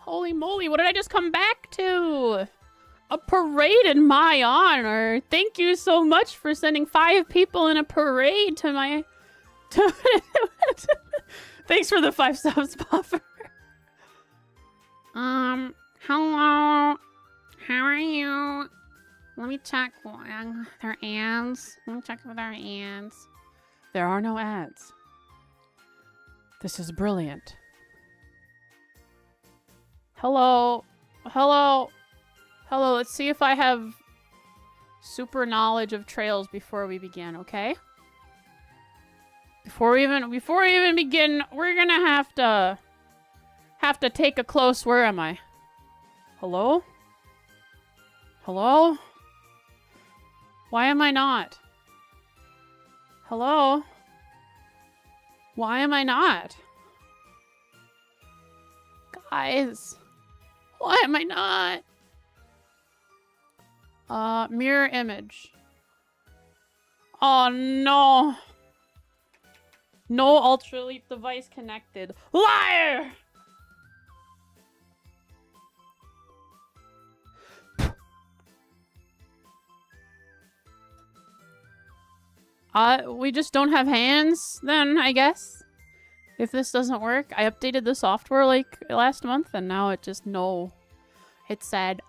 Holy moly, what did I just come back to? A parade in my honor. Thank you so much for sending 5 people in a parade to my... Thanks for the 5 subs, Buffer. Hello. How are you? Let me check their ads. Let me check for their ads. There are no ads. This is brilliant. Hello. Hello. Hello, let's see if I have super knowledge of trails before we begin, okay? Before we even begin, we're gonna have to take a close... Where am I? Hello? Hello? Why am I not? Hello? Why am I not? Guys, why am I not? Mirror image. Oh no. No Ultra Leap device connected. Liar! We just don't have hands then, I guess. If this doesn't work, I updated the software like last month and now it just it said,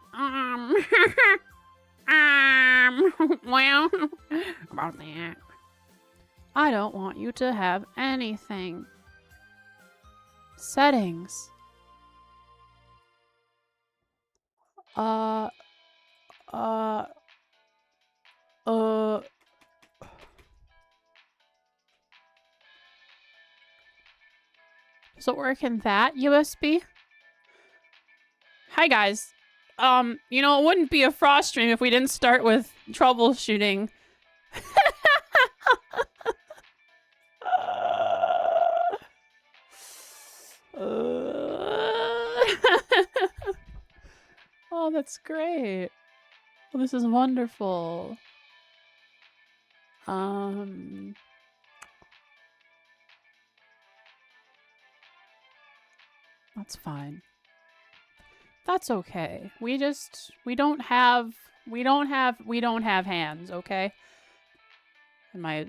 well, about that. I don't want you to have anything. Settings. Does it work in that USB? Hi guys. You know, it wouldn't be a frost stream if we didn't start with troubleshooting. Oh, that's great. Well, this is wonderful. That's fine. That's okay. We don't have hands, okay? And my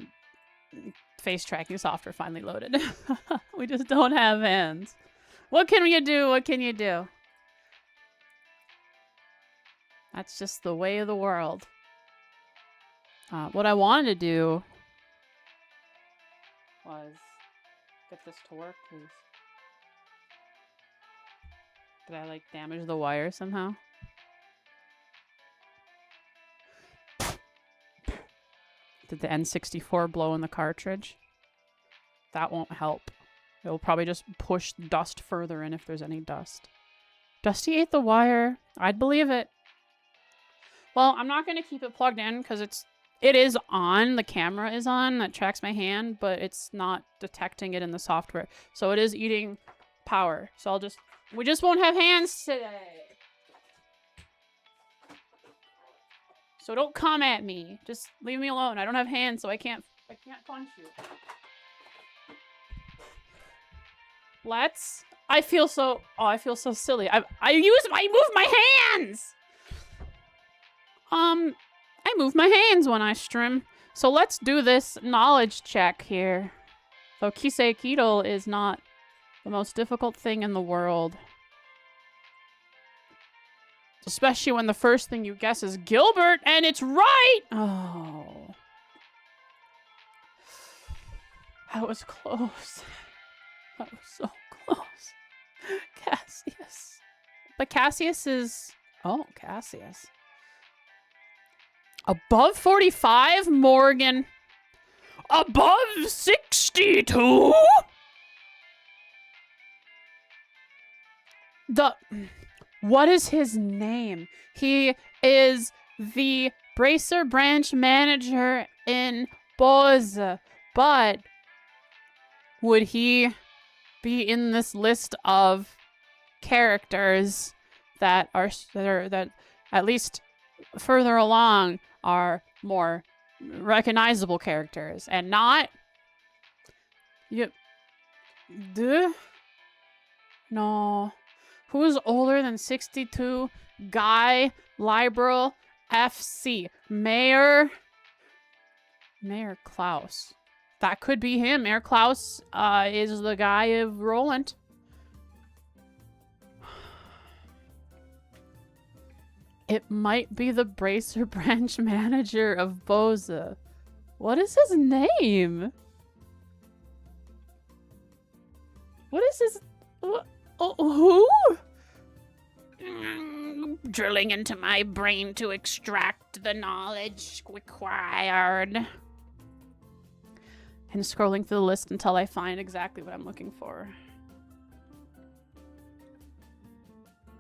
face tracking software finally loaded. We just don't have hands. What can you do? What can you do? That's just the way of the world. What I wanted to do was get this to work, please. Did I, like, damage the wire somehow? Did the N64 blow in the cartridge? That won't help. It'll probably just push dust further in if there's any dust. Dusty ate the wire. I'd believe it. Well, I'm not going to keep it plugged in because it is on. The camera is on that tracks my hand, but it's not detecting it in the software. So it is eating power. So we just won't have hands today. So don't come at me. Just leave me alone. I don't have hands, so I can't punch you. I feel so silly. I move my hands! I move my hands when I stream. So let's do this knowledge check here. So Kisei Kido is not the most difficult thing in the world. Especially when the first thing you guess is Gilbert, and it's right! Oh. That was close. That was so close. Cassius. But Cassius is... Oh, Cassius. Above 45, Morgan. Above 62? What is his name? He is the Bracer branch manager in Boz. But would he be in this list of characters that at least further along are more recognizable characters and not no. Who's older than 62? Guy, liberal, FC. Mayor Klaus. That could be him. Mayor Klaus is the guy of Roland. It might be the Bracer branch manager of Boza. What is his name? What is his... who? Drilling into my brain to extract the knowledge required. And scrolling through the list until I find exactly what I'm looking for.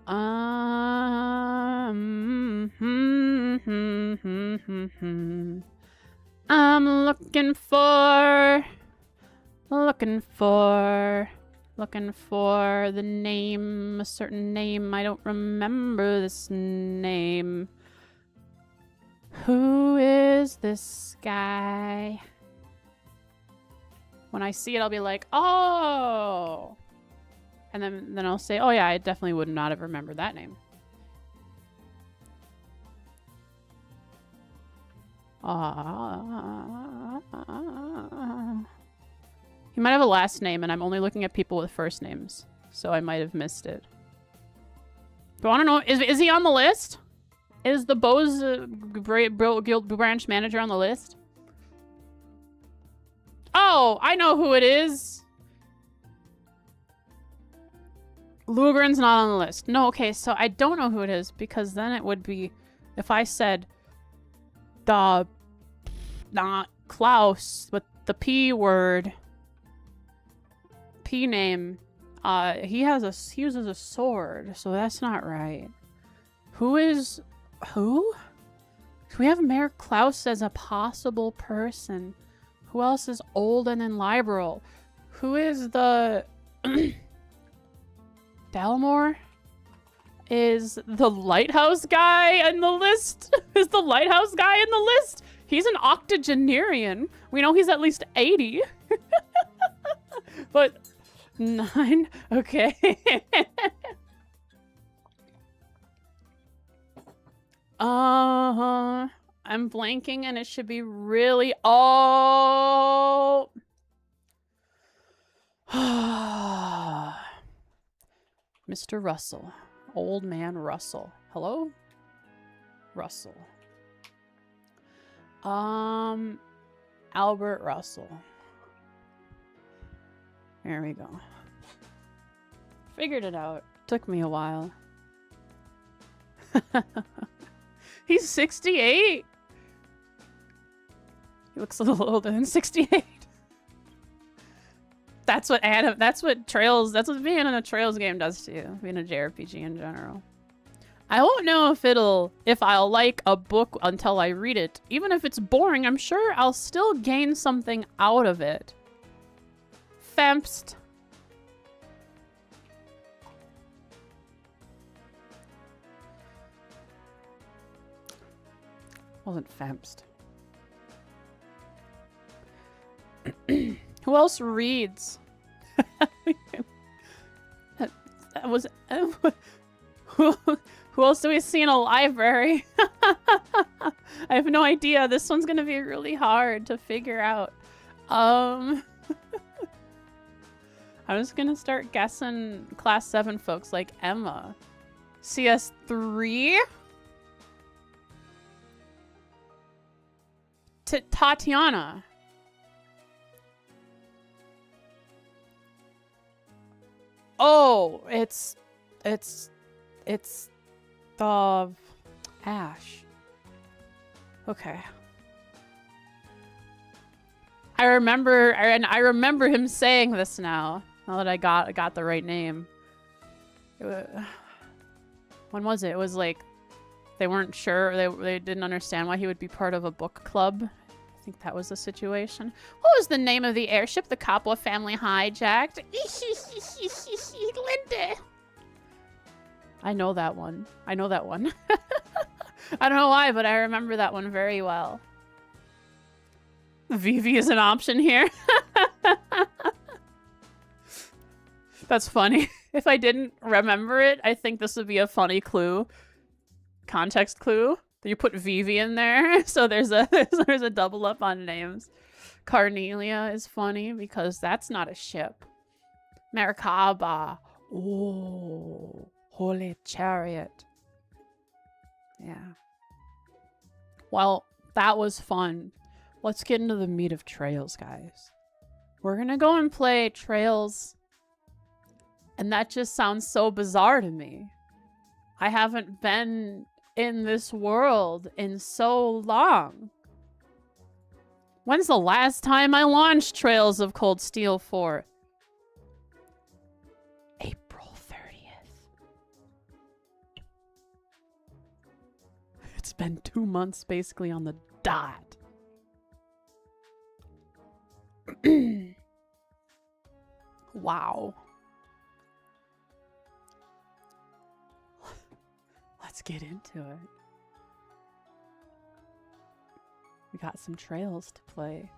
I'm looking for the name, a certain name. I don't remember this name. Who is this guy? When I see it, I'll be like, oh. And then I'll say, oh yeah, I definitely would not have remembered that name. He might have a last name, and I'm only looking at people with first names, so I might have missed it. But I don't know. Is he on the list? Is the Bose Guild branch manager on the list? Oh, I know who it is. Lugren's not on the list. No, okay, so I don't know who it is, because then it would be, if I said the, not Klaus, but the P word, P name, he uses a sword, so that's not right. Who? Do we have Mayor Klaus as a possible person? Who else is old and in liberal? Who is the... Dalmore? Is the lighthouse guy in the list? Is the lighthouse guy in the list? He's an octogenarian. We know he's at least 80. But 9? Okay. I'm blanking and it should be really... Oh! Mr. Russell. Old man Russell. Hello? Russell. Albert Russell. There we go. Figured it out. Took me a while. He's 68. He looks a little older than 68. That's what Trails, that's what being in a Trails game does to you. Being a JRPG in general. I won't know if I'll like a book until I read it. Even if it's boring, I'm sure I'll still gain something out of it. Femst. Wasn't Femst. Who else reads? that was... Who else do we see in a library? I have no idea. This one's gonna be really hard to figure out. I'm just gonna start guessing class 7 folks like Emma. CS3? Tatiana. Oh, it's the Ash. Okay. I remember him saying this now that I got the right name. When was it? It was like they weren't sure. They didn't understand why he would be part of a book club. I think that was the situation. What was the name of the airship the Capua family hijacked? Linda. I know that one. I know that one. I don't know why, but I remember that one very well. Vivi is an option here. That's funny. If I didn't remember it, I think this would be a funny clue. Context clue. You put Vivi in there, so there's a double up on names. Carnelia is funny because that's not a ship. Merkaba. Oh, Holy Chariot. Yeah. Well, that was fun. Let's get into the meat of Trails, guys. We're gonna go and play Trails. And that just sounds so bizarre to me. I haven't been in this world in so long. When's the last time I launched Trails of Cold Steel 4? April 30th. It's been 2 months basically on the dot. Wow. Let's get into it. We got some Trails to play.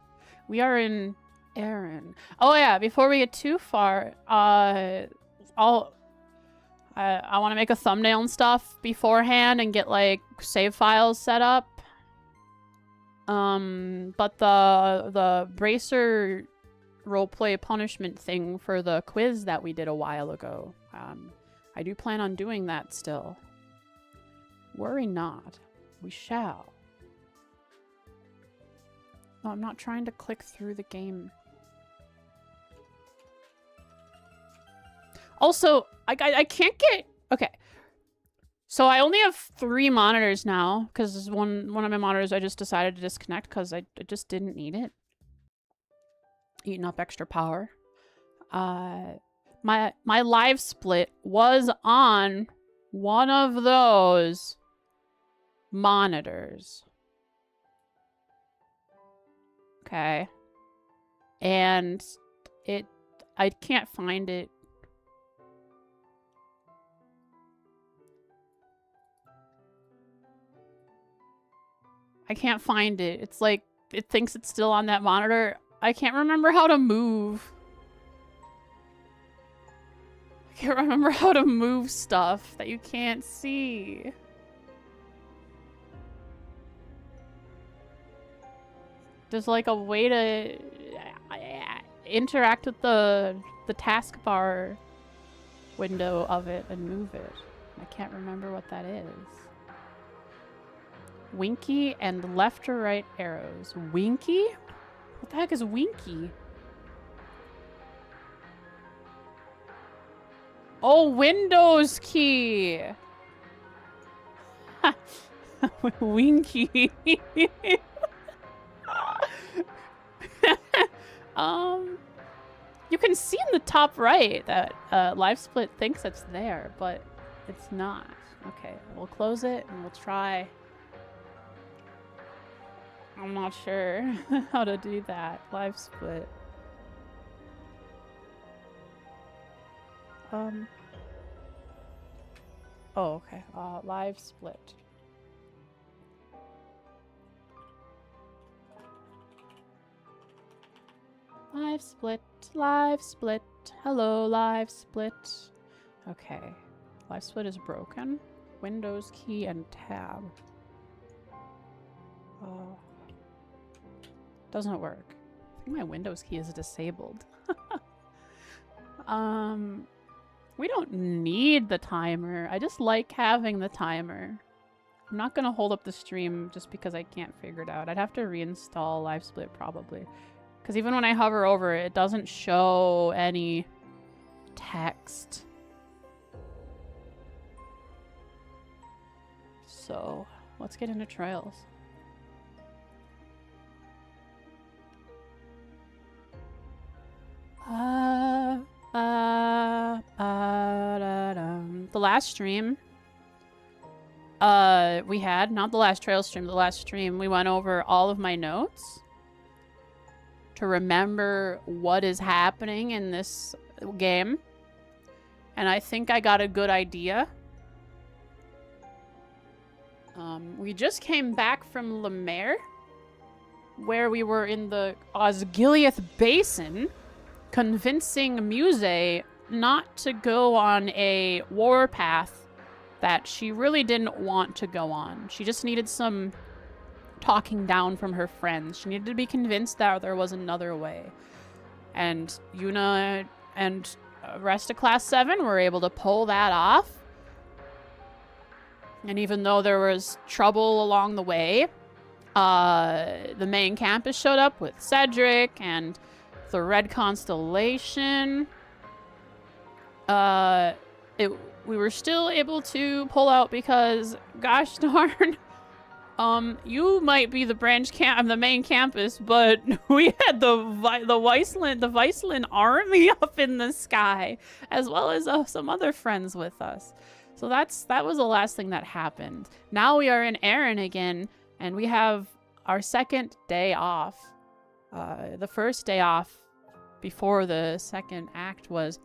We are in Eryn. Oh yeah, before we get too far, I want to make a thumbnail and stuff beforehand and get like save files set up. But the bracer roleplay punishment thing for the quiz that we did a while ago, I do plan on doing that still. Worry not, we shall. No, I'm not trying to click through the game. Also, I can't get... Okay. So I only have 3 monitors now, because one of my monitors I just decided to disconnect because I just didn't need it. Eating up extra power. My live split was on one of those monitors. Okay. And I can't find it. I can't find it. It's like, it thinks it's still on that monitor. I can't remember how to move. I can't remember how to move stuff that you can't see. There's like a way to interact with the taskbar window of it and move it. I can't remember what that is. Winky and left or right arrows. Winky? What the heck is Winky? Oh, Windows key! Winky. You can see in the top right that Live Split thinks it's there, but it's not. Okay, we'll close it and we'll try. I'm not sure how to do that. Live Split. Oh, okay. Live Split. Live Split. Live Split. Hello, Live Split. Okay. Live Split is broken. Windows key and tab. Oh. Doesn't work. I think my Windows key is disabled. We don't need the timer. I just like having the timer. I'm not gonna hold up the stream just because I can't figure it out. I'd have to reinstall Live Split probably. Because even when I hover over it, it doesn't show any text. So, let's get into Trails. The last stream we had, not the last Trail stream, the last stream, we went over all of my notes to remember what is happening in this game. And I think I got a good idea. We just came back from Lemaire, where we were in the Osgiliath Basin, convincing Muse not to go on a warpath that she really didn't want to go on. She just needed some talking down from her friends. She needed to be convinced that there was another way. And Yuna and the rest of Class 7 were able to pull that off. And even though there was trouble along the way, the main campus showed up with Cedric and the Red Constellation. We were still able to pull out because, gosh darn, you might be the the main campus, but we had the Viceland army up in the sky, as well as some other friends with us. So that was the last thing that happened. Now we are in Eryn again, and we have our second day off. The first day off before the second act was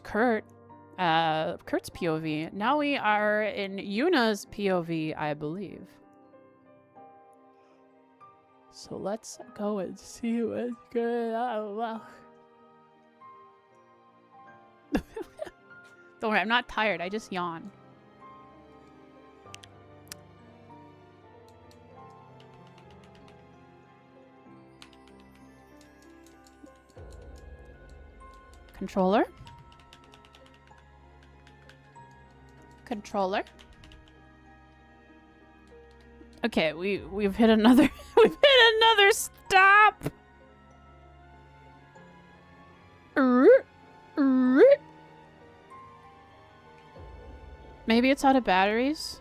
Kurt. Kurt's POV. Now we are in Yuna's POV, I believe. So let's go and see what's good. Oh, well. Don't worry, I'm not tired. I just yawn. Controller. Controller. Okay, we've hit another we've hit another stop. Maybe it's out of batteries.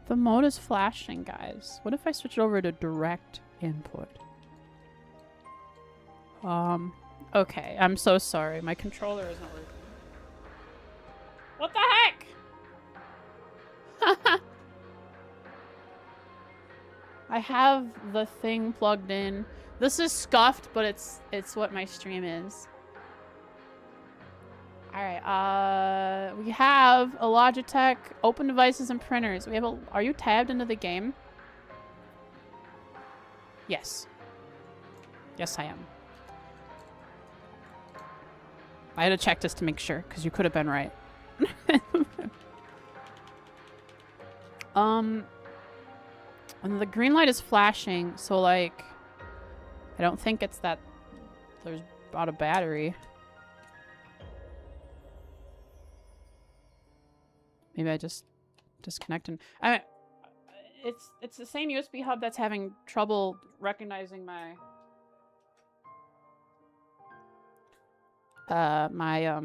The mode is flashing, guys. What if I switch it over to direct input? Okay, I'm so sorry. My controller isn't working. What the heck? I have the thing plugged in. This is scuffed, but it's what my stream is. Alright, we have a Logitech, open devices and printers. We have a... Are you tabbed into the game? Yes. Yes, I am. I had to check this to make sure, because you could have been right. And the green light is flashing, so like... I don't think it's that there's out of battery. Maybe I just disconnected. It's the same USB hub that's having trouble recognizing my my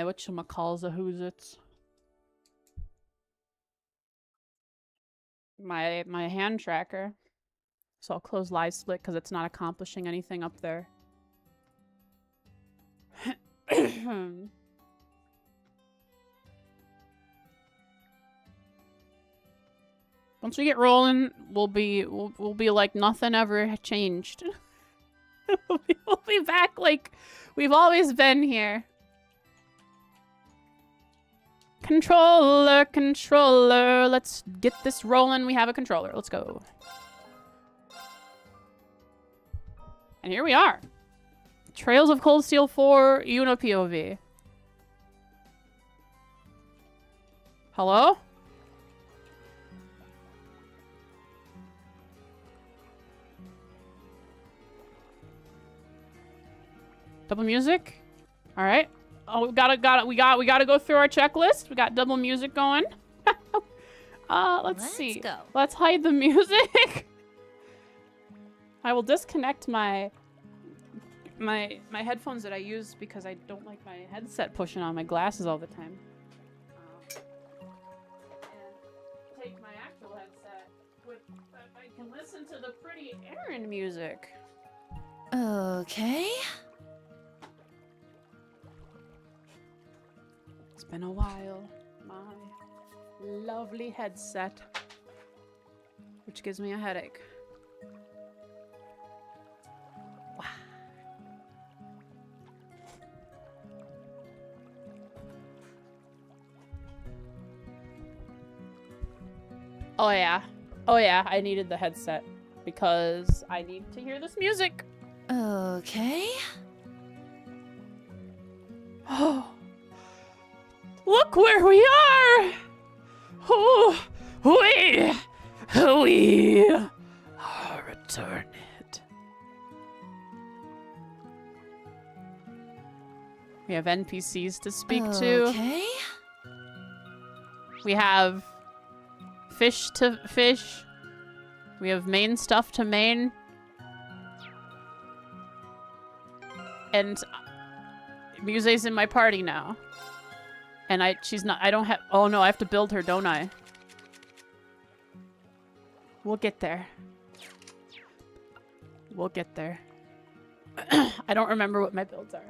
whatchamacalls-a-who's-its. My hand tracker. So I'll close live split because it's not accomplishing anything up there. Once we get rolling, we'll be like nothing ever changed. we'll be back like we've always been here. Controller, controller. Let's get this rolling. We have a controller. Let's go. And here we are. Trails of Cold Steel 4, Yuna POV. Hello? Double music? Alright. Oh, we gotta go through our checklist. We got double music going. Let's see. Go. Let's hide the music. I will disconnect my headphones that I use because I don't like my headset pushing on my glasses all the time. And take my actual headset with I can listen to the pretty Eryn music. Okay. It's been a while. My lovely headset, which gives me a headache. Wow. Oh yeah. Oh yeah, I needed the headset because I need to hear this music. Okay. Oh. Look where we are! Oh, we are returned. We have NPCs to speak to. Okay. We have fish to fish. We have main stuff to main. And Muse's in my party now. And she's not, I don't have, oh no, I have to build her, don't I? We'll get there. We'll get there. I don't remember what my builds are.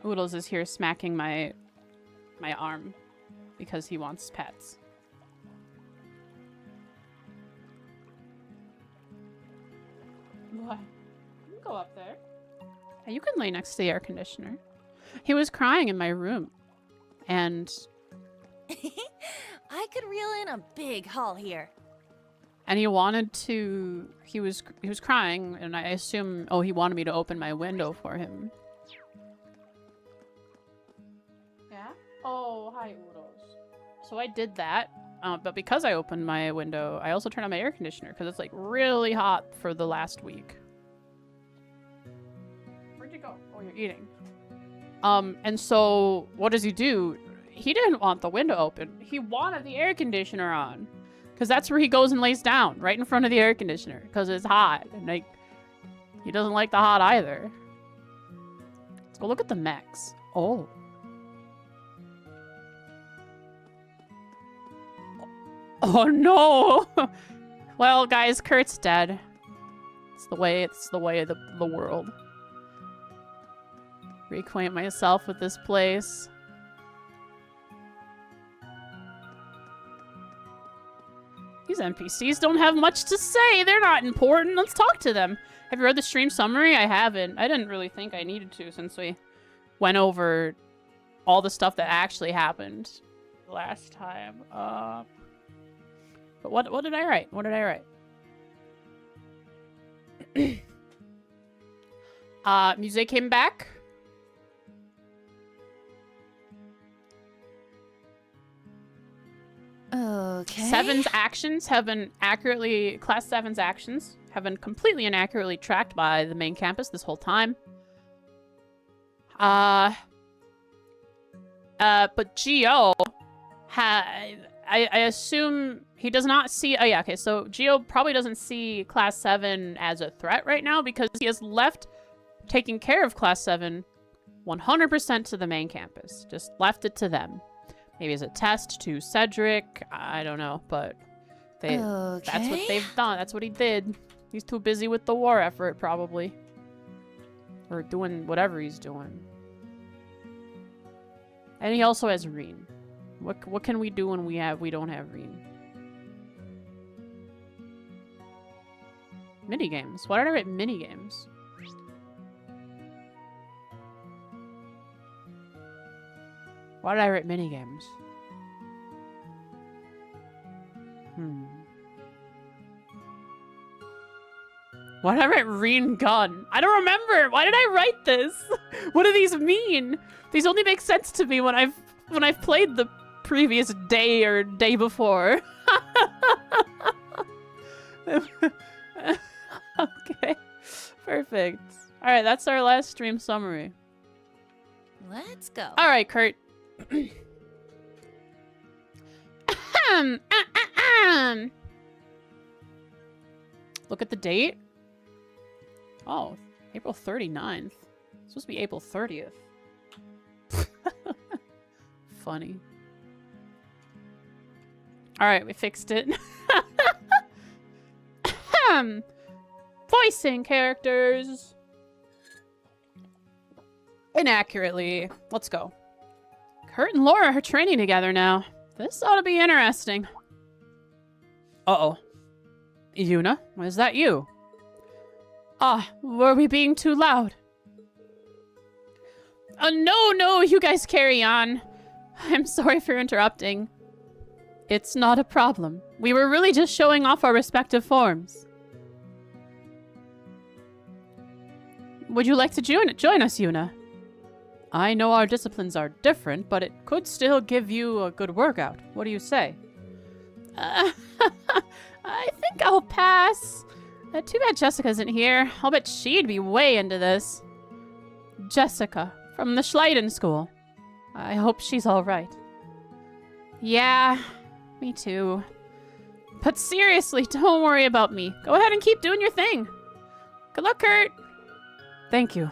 Oodles is here smacking my arm because he wants pets. What? You can go up there. Yeah, you can lay next to the air conditioner. He was crying in my room. And I could reel in a big haul here. and he wanted to he was crying, and I assume he wanted me to open my window for him. Yeah? Oh, hi Oodles. So I did that. But because I opened my window, I also turned on my air conditioner because it's like really hot for the last week. Where'd you go? Oh, you're eating. And so what does he do? He didn't want the window open. He wanted the air conditioner on. Because that's where he goes and lays down, right in front of the air conditioner. Because it's hot. And like, he doesn't like the hot either. Let's go look at the mechs. Oh. Oh no! Well, guys, Kurt's dead. It's the way of the world. Reacquaint myself with this place. These NPCs don't have much to say. They're not important. Let's talk to them. Have you read the stream summary? I haven't. I didn't really think I needed to since we went over all the stuff that actually happened last time. But what did I write? What did I write? Muse came back. Okay. Class 7's actions have been completely and accurately tracked by the main campus this whole time. But Geo I assume he does not see... Oh, yeah, okay. So Geo probably doesn't see Class 7 as a threat right now because he has left taking care of Class 7 100% to the main campus. Just left it to them. Maybe as a test to Cedric. I don't know, but that's what they've done. That's what he did. He's too busy with the war effort, probably. Or doing whatever he's doing. And he also has Eryn. What can we do when we don't have Eryn? Minigames. Why did I write minigames? Why did I write minigames? Why did I write Eryn gun? I don't remember. Why did I write this? What do these mean? These only make sense to me when I've played the previous day or day before. Okay. Perfect. All right, that's our last stream summary. Let's go. All right, Kurt. Look at the date. Oh, April 39th. It's supposed to be April 30th. Funny. All right, we fixed it. Voicing characters. Inaccurately. Let's go. Kurt and Laura are training together now. This ought to be interesting. Uh-oh. Yuna, is that you? Ah, were we being too loud? No, you guys carry on. I'm sorry for interrupting. It's not a problem. We were really just showing off our respective forms. Would you like to join us, Yuna? I know our disciplines are different, but it could still give you a good workout. What do you say? I think I'll pass. Too bad Jessica isn't here. I'll bet she'd be way into this. Jessica, from the Schleiden School. I hope she's all right. Yeah, me too. But seriously, don't worry about me. Go ahead and keep doing your thing. Good luck, Kurt. Thank you.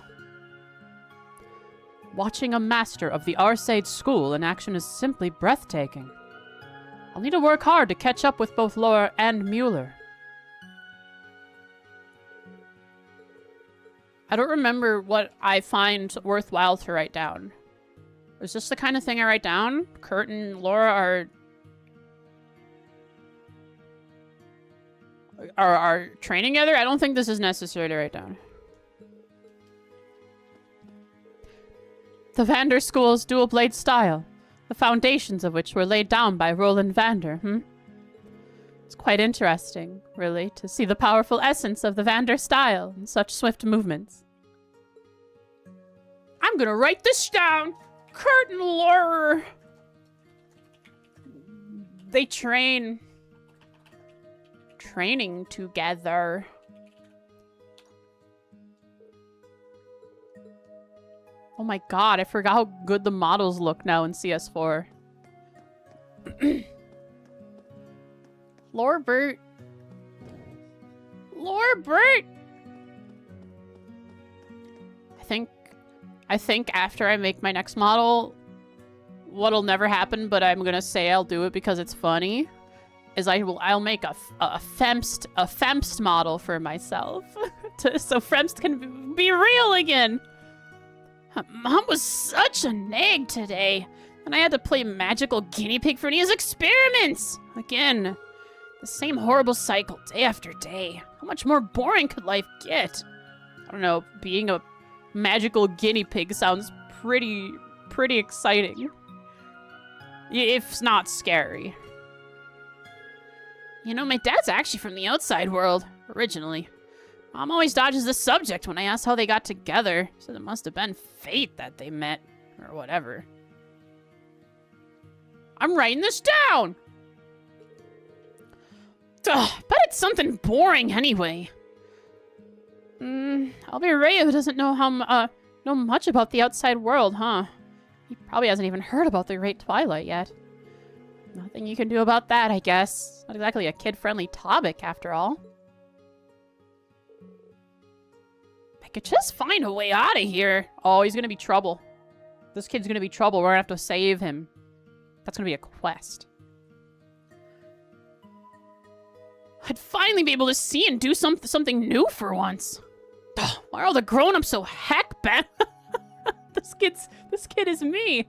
Watching a master of the Arcade School in action is simply breathtaking. I'll need to work hard to catch up with both Laura and Mueller. I don't remember what I find worthwhile to write down. Is this the kind of thing I write down? Kurt and Laura are training together? I don't think this is necessary to write down. The Vander School's dual blade style, the foundations of which were laid down by Roland Vander, It's quite interesting, really, to see the powerful essence of the Vander style in such swift movements. I'm gonna write this down! Kurt and Laura! They training together. Oh my god, I forgot how good the models look now in CS4. Laura Burt. I think after I make my next model, what'll never happen, but I'm gonna say I'll do it because it's funny, is I'll make a Femst model for myself. So Femst can be real again. Mom was such a nag today, and I had to play magical guinea pig for Nia's experiments! Again, the same horrible cycle day after day. How much more boring could life get? I don't know, being a magical guinea pig sounds pretty exciting. If not scary. You know, my dad's actually from the outside world, originally. Mom always dodges the subject when I ask how they got together. Said it must have been fate that they met, or whatever. I'm writing this down! Ugh, but it's something boring anyway. Albirayo doesn't know much about the outside world, huh? He probably hasn't even heard about the Great Twilight yet. Nothing you can do about that, I guess. Not exactly a kid-friendly topic, after all. I could just find a way out of here. Oh, he's gonna be trouble. This kid's gonna be trouble. We're gonna have to save him. That's gonna be a quest. I'd finally be able to see and do something new for once. Ugh, why are all the grown-ups so heck bent? This kid is me.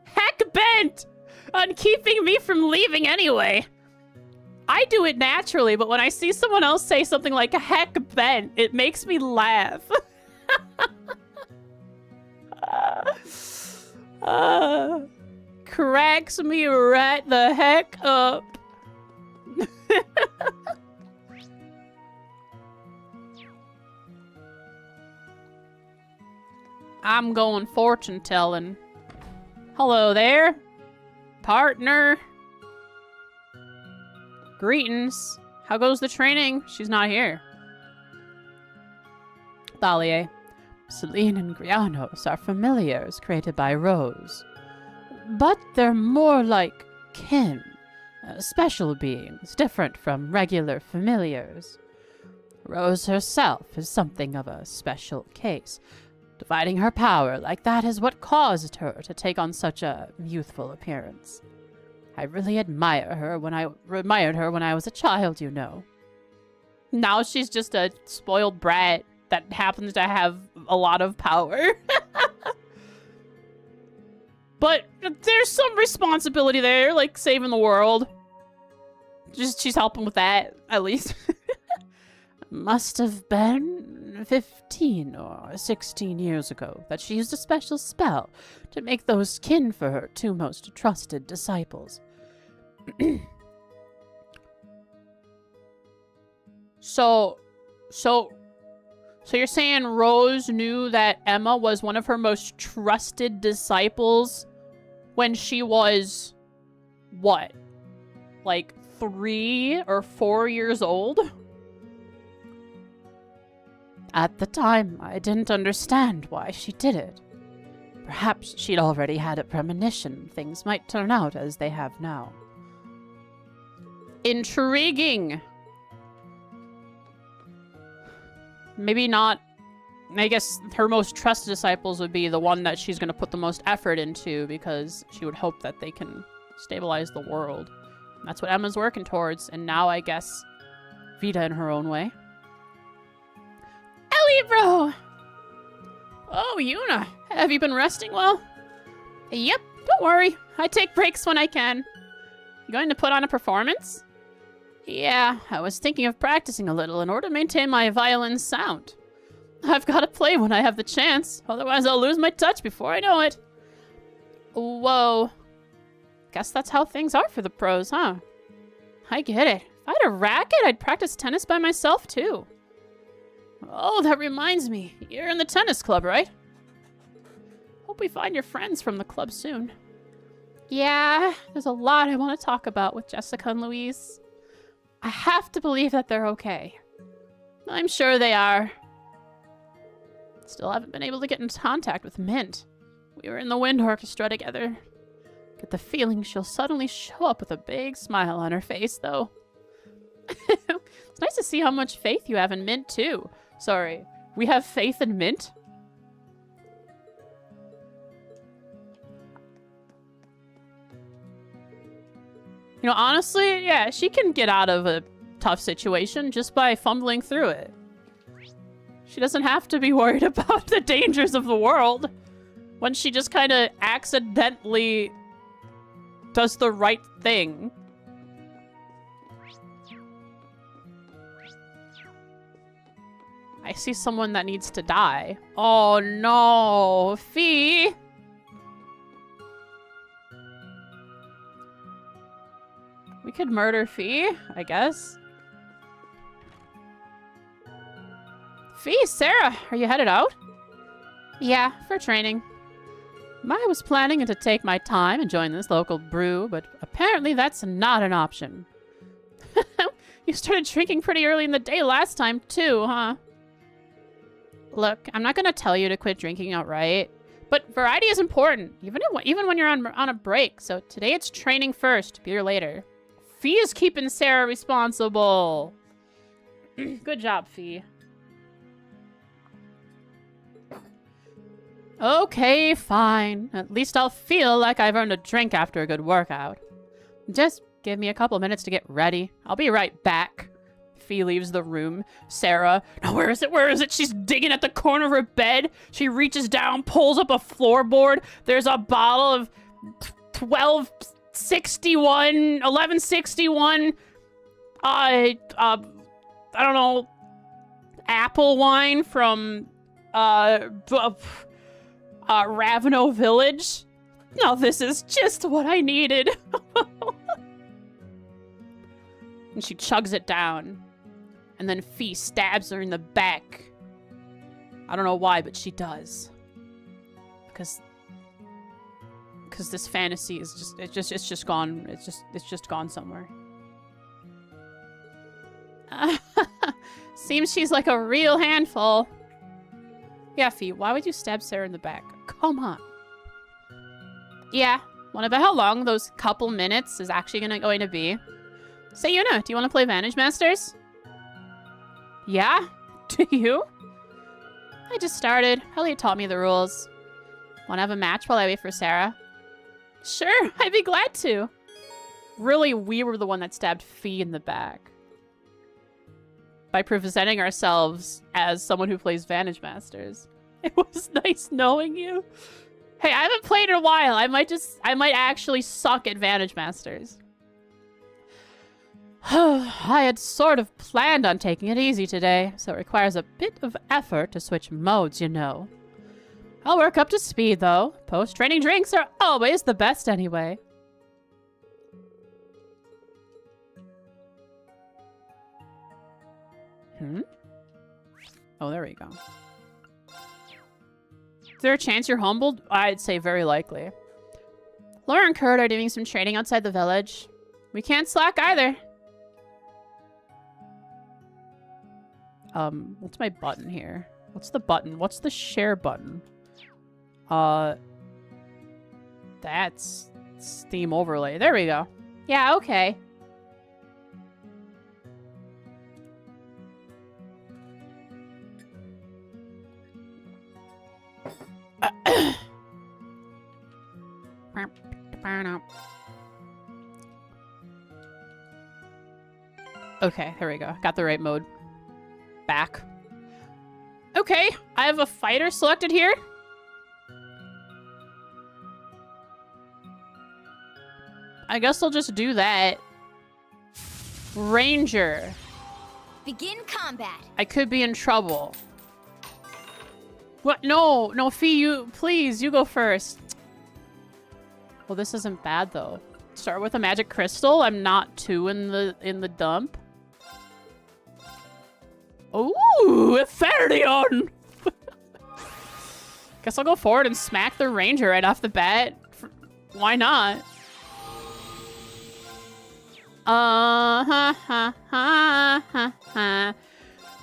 Heck bent on keeping me from leaving anyway. I do it naturally, but when I see someone else say something like heck bent, it makes me laugh. Cracks me right the heck up. I'm going fortune telling. Hello there, partner. Greetings. How goes the training? She's not here. Thalia. Celine and Grianos are familiars created by Rose. But they're more like kin. Special beings, different from regular familiars. Rose herself is something of a special case. Dividing her power like that is what caused her to take on such a youthful appearance. I really admired her when I was a child, you know. Now she's just a spoiled brat that happens to have a lot of power. But there's some responsibility there, like saving the world. She's helping with that, at least. Must have been 15 or 16 years ago that she used a special spell to make those kin for her two most trusted disciples. So you're saying Rose knew that Emma was one of her most trusted disciples when she was, what, like 3 or 4 years old? At the time, I didn't understand why she did it. Perhaps she'd already had a premonition things might turn out as they have now. Intriguing! Maybe not. I guess her most trusted disciples would be the one that she's going to put the most effort into because she would hope that they can stabilize the world. That's what Emma's working towards. And now I guess Vita in her own way. Ellie, bro! Oh, Yuna. Have you been resting well? Yep, don't worry. I take breaks when I can. You going to put on a performance? Yeah, I was thinking of practicing a little in order to maintain my violin's sound. I've got to play when I have the chance, otherwise I'll lose my touch before I know it. Whoa. Guess that's how things are for the pros, huh? I get it. If I had a racket, I'd practice tennis by myself, too. Oh, that reminds me. You're in the tennis club, right? Hope we find your friends from the club soon. Yeah, there's a lot I want to talk about with Jessica and Louise. I have to believe that they're okay. I'm sure they are. Still haven't been able to get in contact with Mint. We were in the wind orchestra together. Get the feeling she'll suddenly show up with a big smile on her face, though. It's nice to see how much faith you have in Mint, too. Sorry, we have faith in Mint? You know, honestly, yeah, she can get out of a tough situation just by fumbling through it. She doesn't have to be worried about the dangers of the world when she just kind of accidentally does the right thing. I see someone that needs to die. Oh no, Fee! We could murder Fee, I guess. Fee, Sarah, are you headed out? Yeah, for training. I was planning to take my time and join this local brew, but apparently that's not an option. You started drinking pretty early in the day last time, too, huh? Look, I'm not going to tell you to quit drinking outright, but variety is important, even when you're on a break. So today it's training first, beer later. Fee is keeping Sarah responsible. Good job, Fee. Okay, fine. At least I'll feel like I've earned a drink after a good workout. Just give me a couple minutes to get ready. I'll be right back. Fee leaves the room. Sarah, no, where is it? Where is it? She's digging at the corner of her bed. She reaches down, pulls up a floorboard. There's a bottle of 1161, I don't know, apple wine from, Raveno Village. Now this is just what I needed. And she chugs it down. And then Fee stabs her in the back. I don't know why, but she does. Because this fantasy is it's just gone somewhere. Seems she's like a real handful. Yeah, Fee, why would you stab Sarah in the back? Come on. Yeah, wanna bet how long those couple minutes is actually going to be? Say, Yuna, do you want to play Vantage Masters? Yeah? Do you? I just started. Elliot taught me the rules. Want to have a match while I wait for Sarah? Sure, I'd be glad to. Really, we were the one that stabbed Fee in the back. By presenting ourselves as someone who plays Vantage Masters. It was nice knowing you. Hey, I haven't played in a while. I might actually suck at Vantage Masters. I had sort of planned on taking it easy today, so it requires a bit of effort to switch modes, you know. I'll work up to speed, though. Post-training drinks are always the best anyway. Oh, there we go. Is there a chance you're humbled? I'd say very likely. Laura and Kurt are doing some training outside the village. We can't slack either. What's my button here? What's the button? What's the share button? That's Steam overlay. There we go. Yeah, okay. Okay, there we go. Got the right mode. Back. Okay, I have a fighter selected here. I guess I'll just do that. Ranger. Begin combat. I could be in trouble. What? No, no, Fee, you, please, you go first. Well, this isn't bad though. Start with a magic crystal. I'm not too in the dump. Ooh, Epherion! Guess I'll go forward and smack the ranger right off the bat. Why not?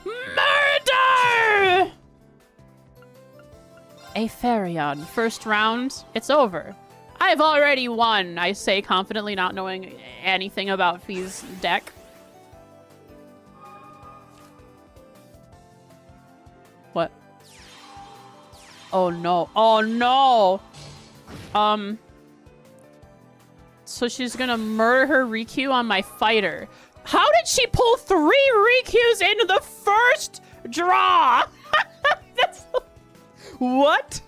Murder! Epherion, first round, it's over. I've already won, I say confidently, not knowing anything about Fee's deck. What? Oh no. Oh no! So she's gonna murder her Riku on my fighter. How did she pull 3 Rikus into the first draw? That's... What?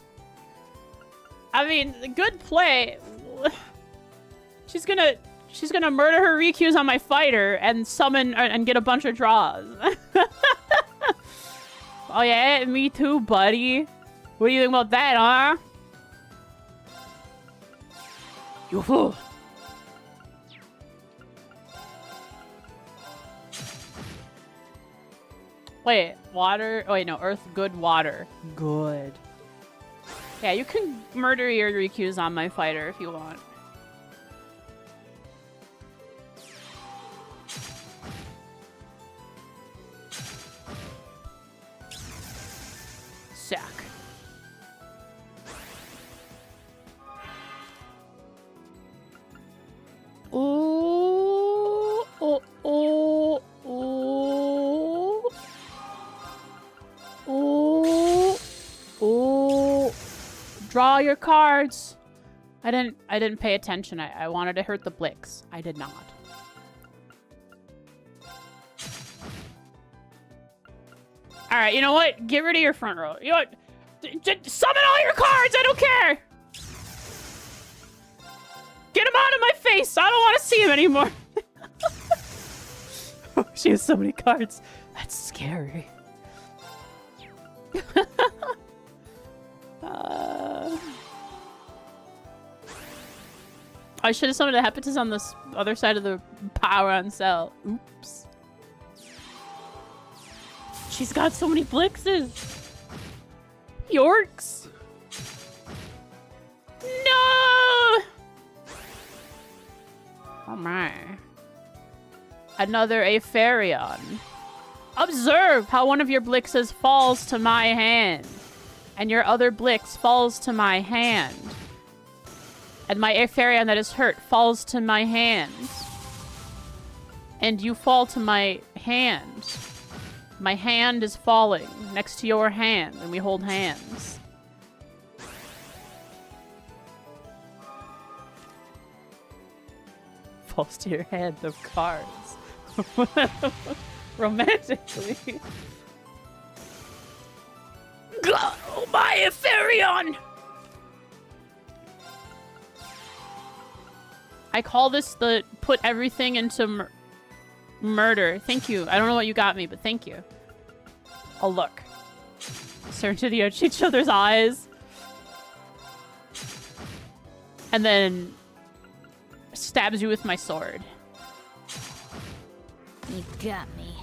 I mean, good play. She's gonna murder her Rikus on my fighter and summon and get a bunch of draws. Oh yeah, me too, buddy. What do you think about that, huh? Yoo-hoo. Wait, water? Oh wait, no, earth, good, water. Good. Yeah, you can murder your Rikus on my fighter if you want. Sack. Ooh, oh, oh, oh, oh, oh. Draw your cards. I didn't pay attention. I wanted to hurt the Blix. I did not. All right, you know what? Get rid of your front row. You know what? Summon all your cards. I don't care. Get him out of my face. I don't want to see him anymore. Oh, she has so many cards. That's scary. I should have summoned a Hepatus on this other side of the power on cell. Oops. She's got so many Blixes. Yorks. No! Oh my. Another Epherion. Observe how one of your Blixes falls to my hand. And your other Blix falls to my hand. And my Epherion that is hurt falls to my hand. And you fall to my hand. My hand is falling next to your hand, and we hold hands. Falls to your hand of cards. Romantically. Oh, my Epherion! I call this the put everything into Murder. Thank you. I don't know what you got me, but thank you. Oh, look. Stare into each other's eyes. And then stabs you with my sword. You got me.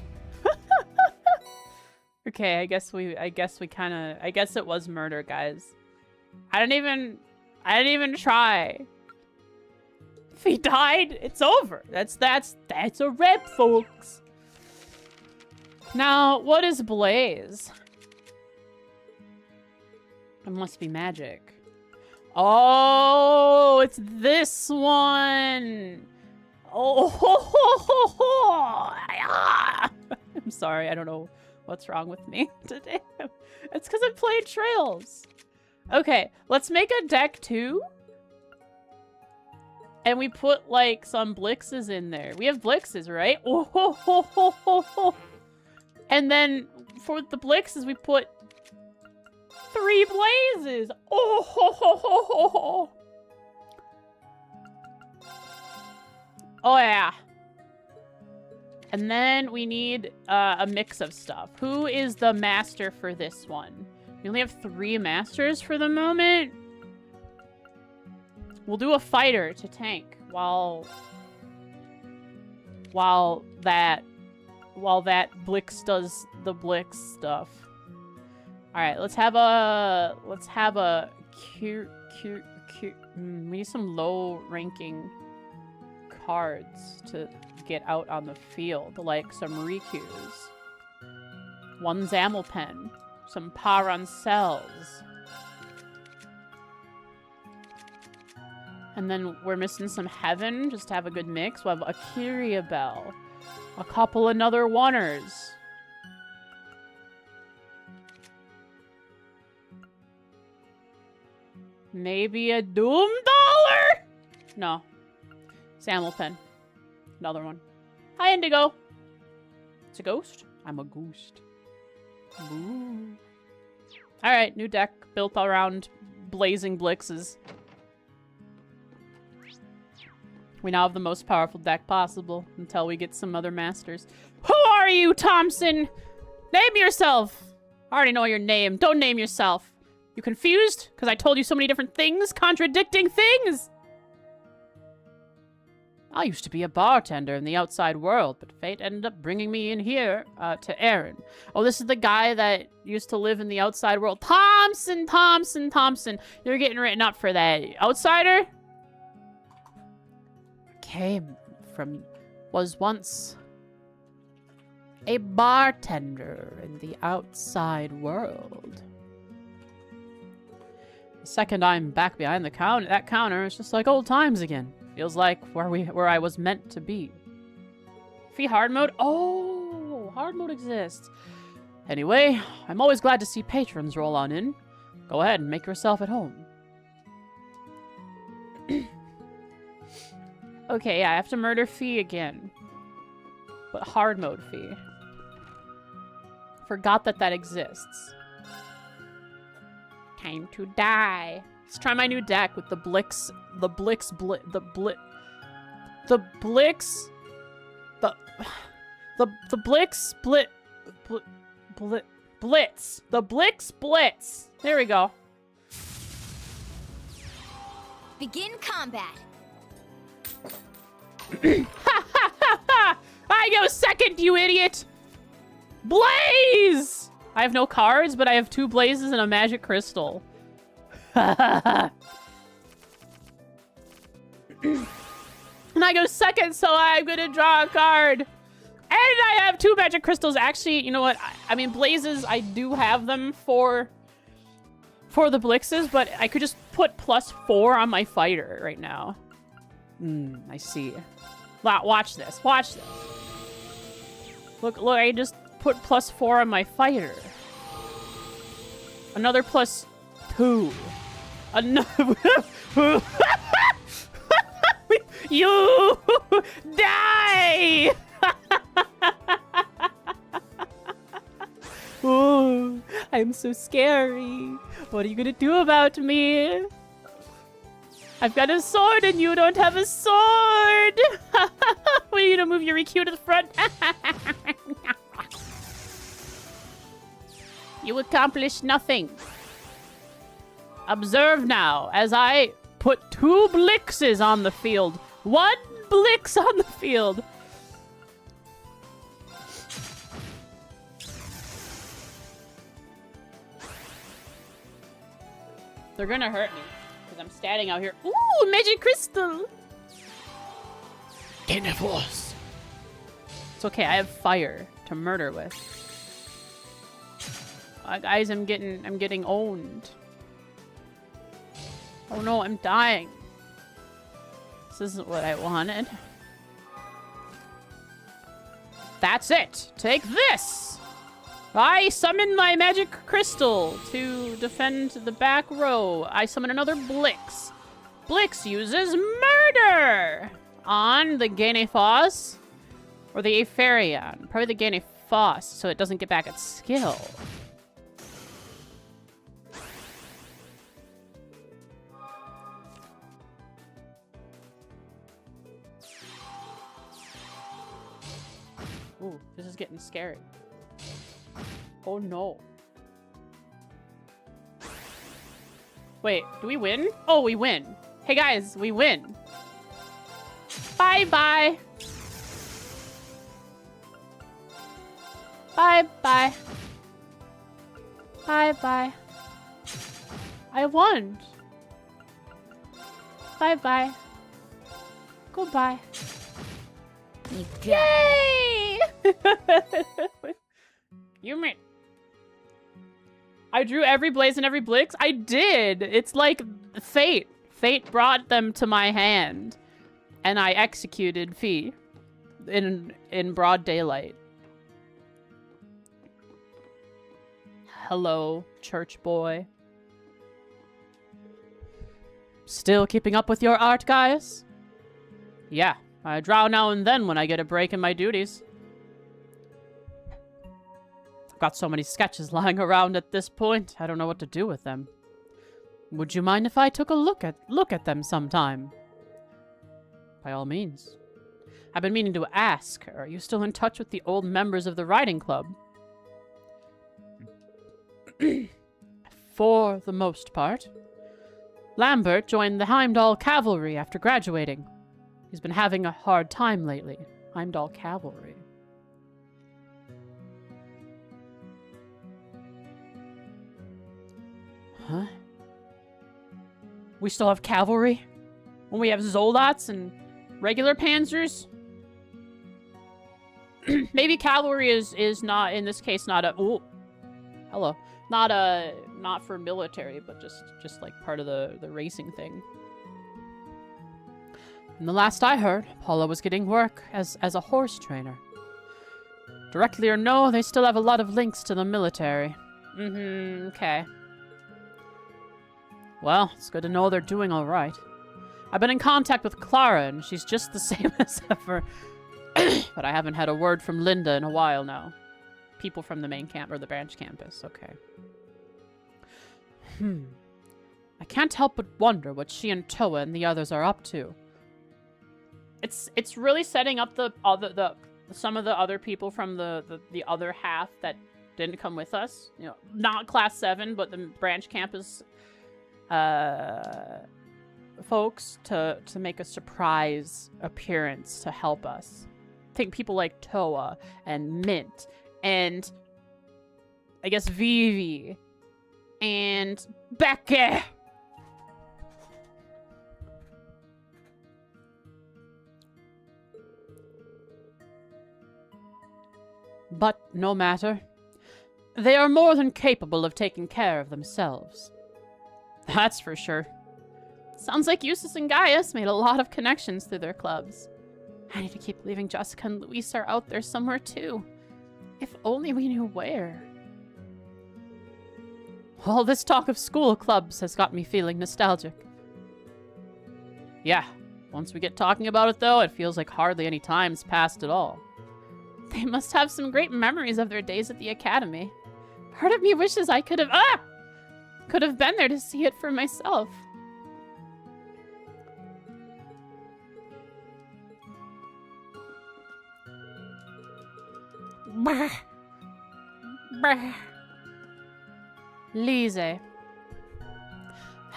Okay, I guess it was murder, guys. I didn't even try. If he died, it's over. That's a rep, folks. Now, what is Blaze? It must be magic. Oh, it's this one. Oh, I'm sorry. I don't know what's wrong with me today. It's because I played Trails. Okay, let's make a deck too. And we put like some Blixes in there. We have Blixes, right? Oh. And then for the Blixes, we put 3 Blazes. Oh. Oh yeah. And then we need a mix of stuff. Who is the master for this one? We only have 3 masters for the moment. We'll do a fighter to tank while that Blix does the Blix stuff. All right, let's have a cute. We need some low ranking cards to get out on the field, like some Rikus, 1 Zamelpen, some Parancels. And then we're missing some Heaven, just to have a good mix. We'll have a Kyria Bell, a couple another oneers. Maybe a Doom Dollar? No. Zamelpen. Another one. Hi, Indigo. It's a ghost? I'm a ghost. Ooh. Alright, new deck built around blazing Blixes. We now have the most powerful deck possible until we get some other masters. Who are you, Thompson? Name yourself! I already know your name. Don't name yourself. You confused? Because I told you so many different things? Contradicting things? I used to be a bartender in the outside world, but fate ended up bringing me in here to Eryn. Oh, this is the guy that used to live in the outside world. Thompson! You're getting written up for that. Outsider? Was once a bartender in the outside world. The second I'm back behind the counter, that counter is just like old times again. Feels like where I was meant to be. Free hard mode? Oh, hard mode exists. Anyway, I'm always glad to see patrons roll on in. Go ahead and make yourself at home. Okay, yeah, I have to murder Fee again. But hard mode Fee. Forgot that exists. Time to die. Let's try my new deck with the Blix. The Blix. The Blix. The Blix Blitz. The Blix Blitz. There we go. Begin combat. I go second, you idiot! Blaze! I have no cards, but I have 2 blazes and a magic crystal. And I go second, so I'm gonna draw a card. And I have 2 magic crystals. Actually, you know what? I mean, blazes, I do have them for the Blixes, but I could just put +4 on my fighter right now. I see. Watch this. Watch this. Look, I just put +4 on my fighter. Another +2. Another... You die! Oh, I'm so scary. What are you gonna do about me? I've got a sword and you don't have a sword! We need to move your EQ to the front. You accomplished nothing. Observe now as I put 2 blixes on the field. 1 blix on the field. They're gonna hurt me because I'm standing out here. Ooh, magic crystal. Force. It's okay. I have fire to murder with. Guys, I'm getting owned. Oh no, I'm dying. This isn't what I wanted. That's it. Take this. I summon my magic crystal to defend the back row. I summon another Blix. Blix uses murder on the Ganephos or the Aetherion. Probably the Ganephos, so it doesn't get back its skill. Ooh, this is getting scary. Oh no. Wait, do we win? Oh, we win. Hey guys, we win. Bye-bye. Bye-bye. Bye-bye. I won. Bye-bye. Goodbye. You got Yay! You mean I drew every blaze and every blix? I did. It's like fate. Fate brought them to my hand, and I executed Fee in broad daylight. Hello, church boy. Still keeping up with your art, guys? Yeah, I draw now and then when I get a break in my duties. I've got so many sketches lying around at this point, I don't know what to do with them. Would you mind if I took a look at them sometime? By all means. I've been meaning to ask, are you still in touch with the old members of the riding club? For the most part. Lambert joined the Heimdall Cavalry after graduating. He's been having a hard time lately. Heimdall Cavalry. Huh? We still have cavalry? When we have Zoldots and regular panzers? Maybe cavalry is not, in this case, not a... Ooh. Hello. Not for military, but just like part of the racing thing. And the last I heard, Paula was getting work as a horse trainer. Directly or no, they still have a lot of links to the military. Okay. Well, it's good to know they're doing all right. I've been in contact with Clara, and she's just the same as ever. But I haven't had a word from Linda in a while now. People from the main camp, or the branch campus, okay. I can't help but wonder what she and Toa and the others are up to. It's really setting up some of the other people from the other half that didn't come with us. You know, not class 7, but the branch campus folks to make a surprise appearance to help us. Think people like Toa and Mint and I guess Vivi and Becky. But no matter. They are more than capable of taking care of themselves. That's for sure. Sounds like Eustace and Gaius made a lot of connections through their clubs. I need to keep believing Jessica and Luis are out there somewhere too. If only we knew where. All this talk of school clubs has got me feeling nostalgic. Yeah, once we get talking about it though, it feels like hardly any time's passed at all. They must have some great memories of their days at the academy. Part of me wishes I could have been there to see it for myself. Brr. Brr. Lise.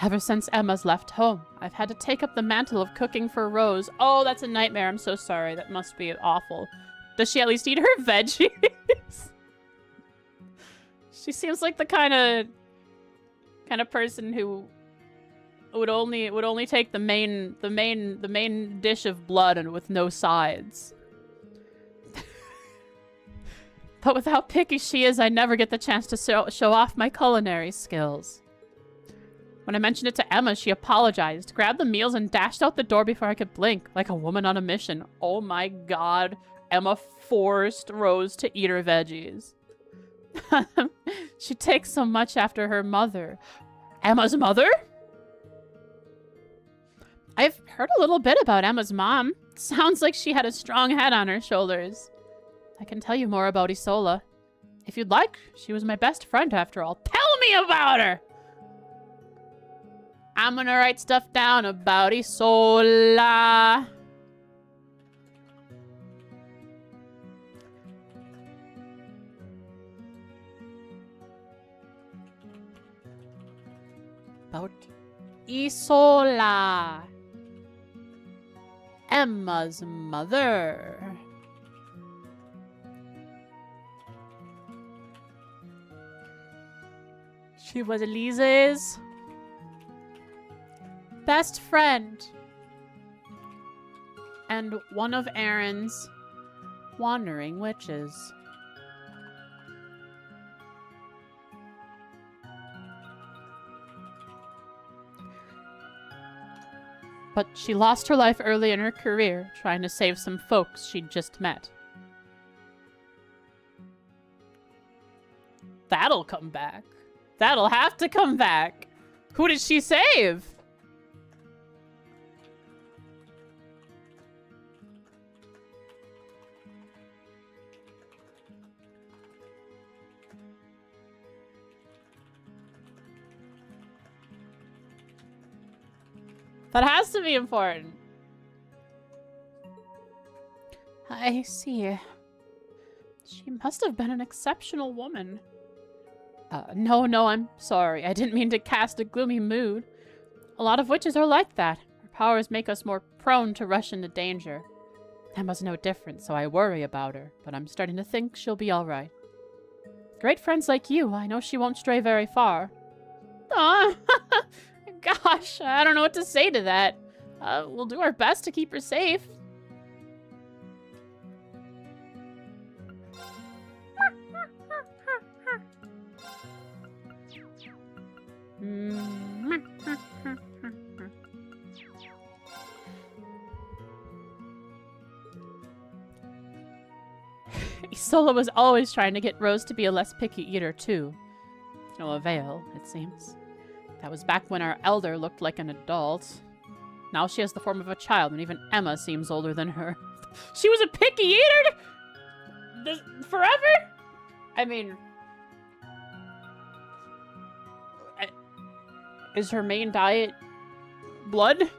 Ever since Emma's left home, I've had to take up the mantle of cooking for Rose. Oh, that's a nightmare. I'm so sorry. That must be awful. Does she at least eat her veggies? She seems like the kind of person who would only take the main dish of blood and with no sides. But with how picky she is, I never get the chance to show off my culinary skills. When I mentioned it to Emma, she apologized, grabbed the meals, and dashed out the door before I could blink, like a woman on a mission. Oh my god, Emma forced Rose to eat her veggies. She takes so much after her mother. Emma's mother? I've heard a little bit about Emma's mom. Sounds like she had a strong head on her shoulders. I can tell you more about Isola. If you'd like, she was my best friend after all. Tell me about her! I'm gonna write stuff down about Isola. About Isola. Emma's mother. She was Lise's best friend and one of Eryn's wandering witches. But she lost her life early in her career trying to save some folks she'd just met. That'll come back. That'll have to come back. Who did she save? That has to be important. I see. She must have been an exceptional woman. No, I'm sorry. I didn't mean to cast a gloomy mood. A lot of witches are like that. Her powers make us more prone to rush into danger. Emma's no different, so I worry about her, but I'm starting to think she'll be all right. Great friends like you, I know she won't stray very far. Aw, gosh, I don't know what to say to that. We'll do our best to keep her safe. Isola was always trying to get Rose to be a less picky eater, too. No avail, it seems. That was back when our elder looked like an adult. Now she has the form of a child, and even Emma seems older than her. She was a picky eater? Forever? I mean... Is her main diet blood?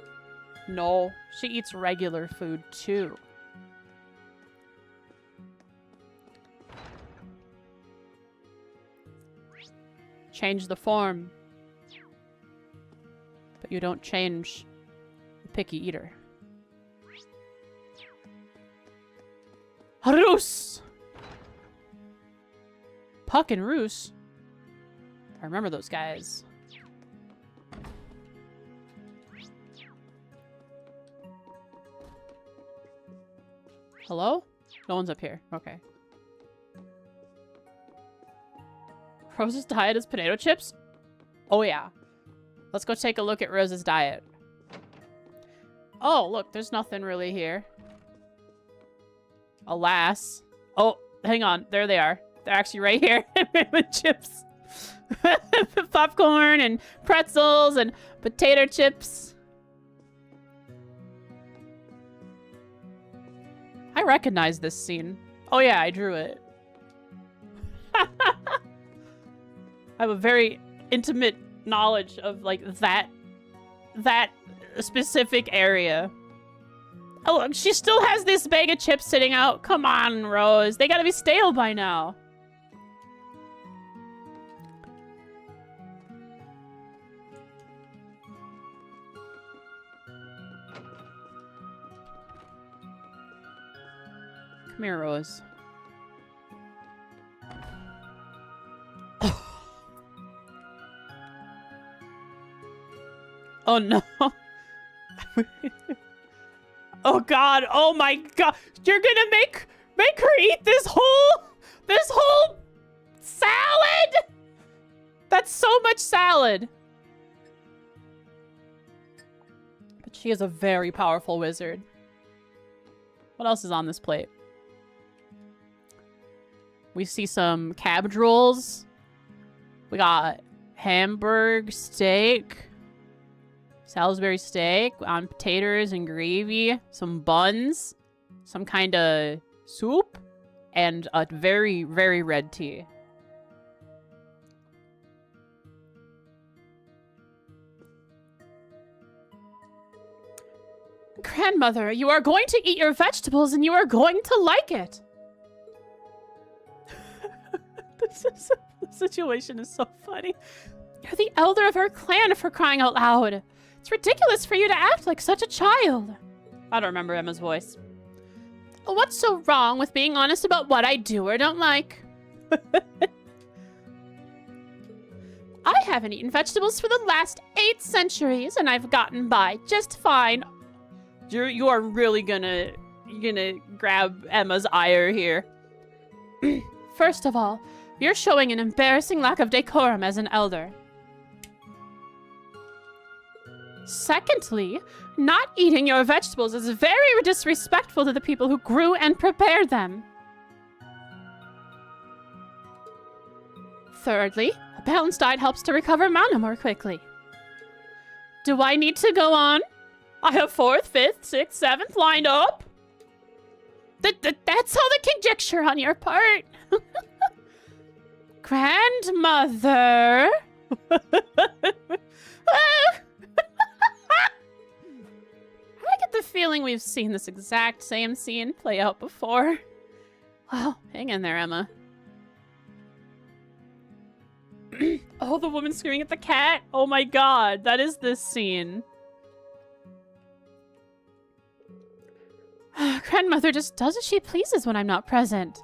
No, she eats regular food too. Change the form, but you don't change the picky eater. Roos! Puck and Roos. I remember those guys. Hello? No one's up here. Okay. Rose's diet is potato chips? Oh, yeah. Let's go take a look at Rose's diet. Oh, look. There's nothing really here. Alas. Oh, hang on. There they are. They're actually right here. With chips. Popcorn and pretzels and potato chips. I recognize this scene. Oh yeah, I drew it. I have a very intimate knowledge of like that specific area. Oh, look, she still has this bag of chips sitting out. Come on, Rose. They gotta be stale by now. Come here, Rose. Oh no. Oh god. Oh my god. You're gonna make her eat this whole salad? That's so much salad. But she is a very powerful wizard. What else is on this plate? We see some cabbage rolls. We got hamburg steak. Salisbury steak on potatoes and gravy. Some buns. Some kind of soup. And a very, very red tea. Grandmother, you are going to eat your vegetables and you are going to like it. The situation is so funny. You're the elder of our clan, for crying out loud. It's ridiculous for you to act like such a child. I don't remember Emma's voice. What's so wrong with being honest about what I do or don't like? I haven't eaten vegetables for the last 8 centuries, and I've gotten by just fine. You are really gonna grab Emma's ire here. First of all, you're showing an embarrassing lack of decorum as an elder. Secondly, not eating your vegetables is very disrespectful to the people who grew and prepared them. Thirdly, a balanced diet helps to recover mana more quickly. Do I need to go on? I have 4th, 5th, 6th, 7th lined up. That's all the conjecture on your part. Grandmother. I get the feeling we've seen this exact same scene play out before. Well, hang in there, Emma. Oh, the woman screaming at the cat. Oh my god, that is this scene. Grandmother just does as she pleases when I'm not present.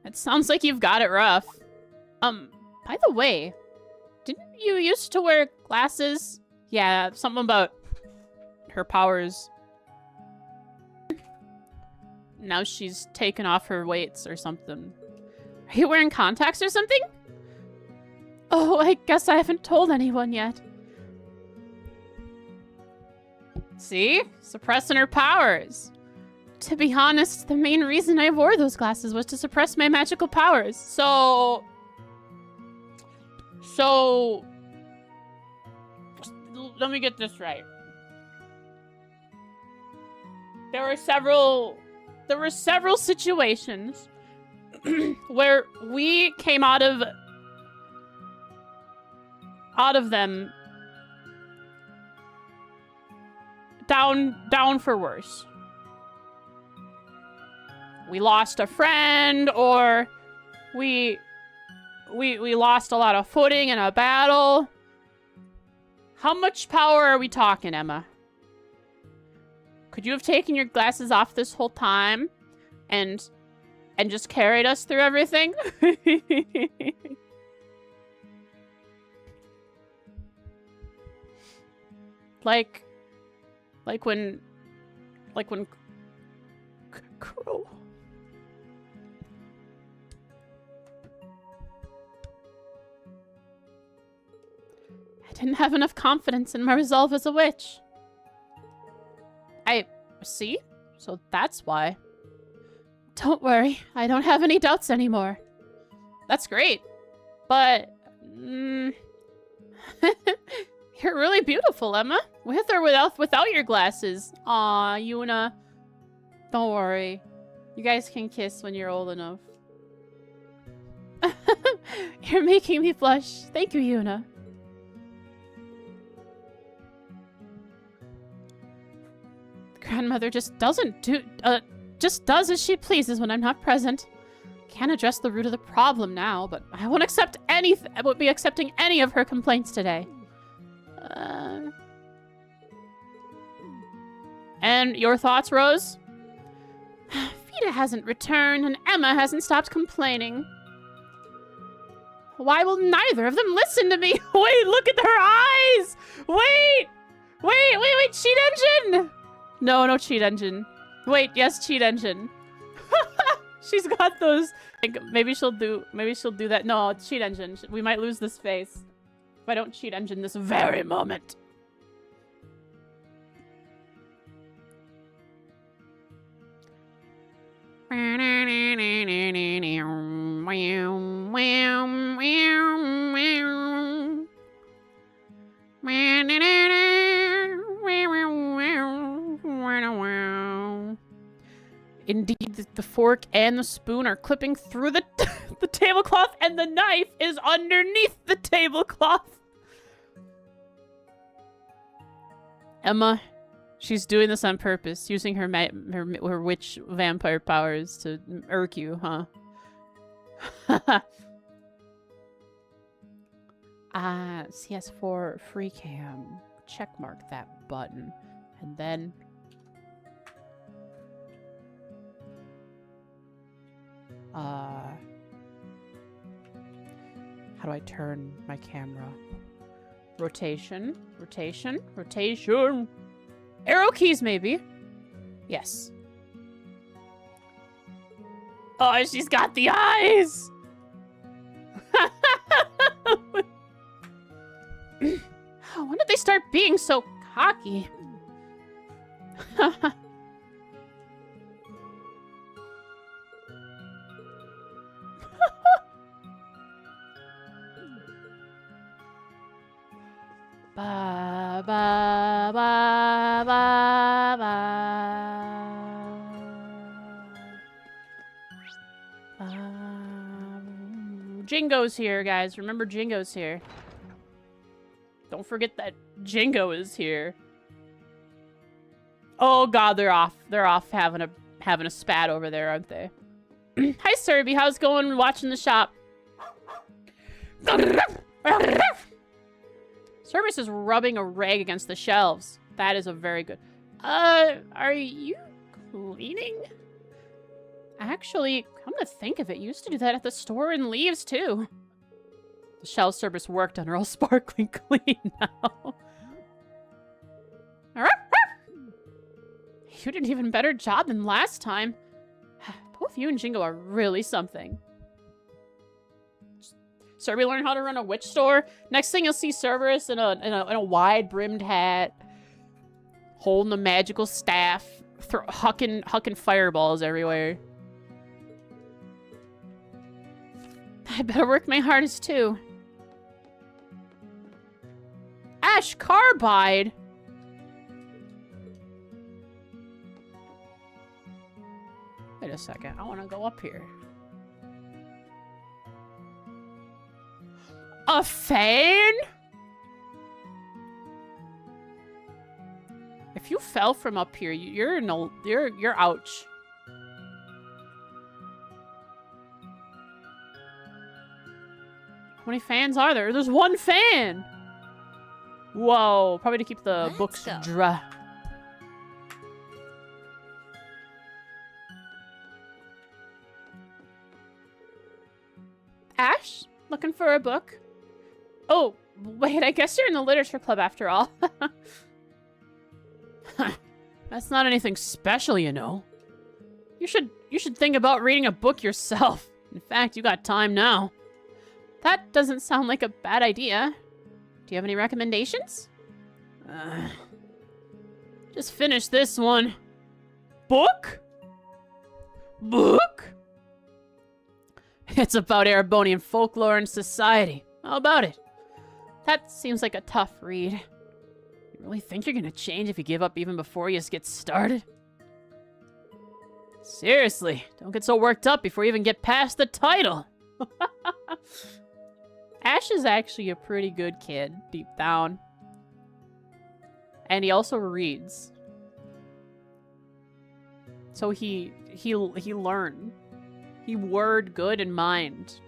It sounds like you've got it rough. By the way, didn't you used to wear glasses? Yeah, something about her powers. Now she's taken off her weights or something. Are you wearing contacts or something? Oh, I guess I haven't told anyone yet. See? Suppressing her powers. To be honest, the main reason I wore those glasses was to suppress my magical powers. So, let me get this right. There were several situations where we came out of them down for worse. We lost a friend, or we lost a lot of footing in a battle. How much power are we talking, Emma? Could you have taken your glasses off this whole time and just carried us through everything? like when Crow. I didn't have enough confidence in my resolve as a witch. See? So that's why. Don't worry, I don't have any doubts anymore. That's great. But, you're really beautiful, Emma. With or without your glasses. Aw, Yuna. Don't worry. You guys can kiss when you're old enough. You're making me blush. Thank you, Yuna. grandmother just does as she pleases when I'm not present. Can't address the root of the problem now, but I won't accept I won't be accepting any of her complaints today. And your thoughts, Rose? Fida hasn't returned, and Emma hasn't stopped complaining. Why will neither of them listen to me? Wait, look at their eyes! Wait! Cheat engine! No cheat engine. Wait, yes, cheat engine. She's got those. Maybe she'll do that. No, cheat engine. We might lose this face if I don't cheat engine this very moment. Indeed, the fork and the spoon are clipping through the tablecloth, and the knife is underneath the tablecloth. Emma, she's doing this on purpose, using her witch vampire powers to irk you, huh? CS4 free cam. Checkmark that button. And then... how do I turn my camera? Rotation. Arrow keys, maybe. Yes. Oh, she's got the eyes! When did they start being so cocky? Ba ba ba ba ba. Jingo's here, guys. Remember, Jingo's here. Don't forget that Jingo is here. Oh God, they're off. They're off having a spat over there, aren't they? Hi, Serby. How's it going? Watching the shop. Service is rubbing a rag against the shelves. That is a very good... are you cleaning? Actually, come to think of it, you used to do that at the store in Leaves, too. The shelf service worked and are all sparkling clean now. You did an even better job than last time. Both you and Jingo are really something. Serby learned how to run a witch store. Next thing you'll see Cerberus in a wide-brimmed hat, holding a magical staff, hucking fireballs everywhere. I better work my hardest too. Ash Carbide. Wait a second. I want to go up here. A fan? If you fell from up here, you're ouch. How many fans are there? There's one fan. Whoa, probably to keep the books dry. Ash, looking for a book? Oh, wait, I guess you're in the literature club after all. That's not anything special, you know. You should think about reading a book yourself. In fact, you got time now. That doesn't sound like a bad idea. Do you have any recommendations? Just finish this one. Book? Book? It's about Erebonian folklore and society. How about it? That seems like a tough read. You really think you're gonna change if you give up even before you get started? Seriously, don't get so worked up before you even get past the title. Ash is actually a pretty good kid, deep down. And he also reads. So he learn. He word good in mind.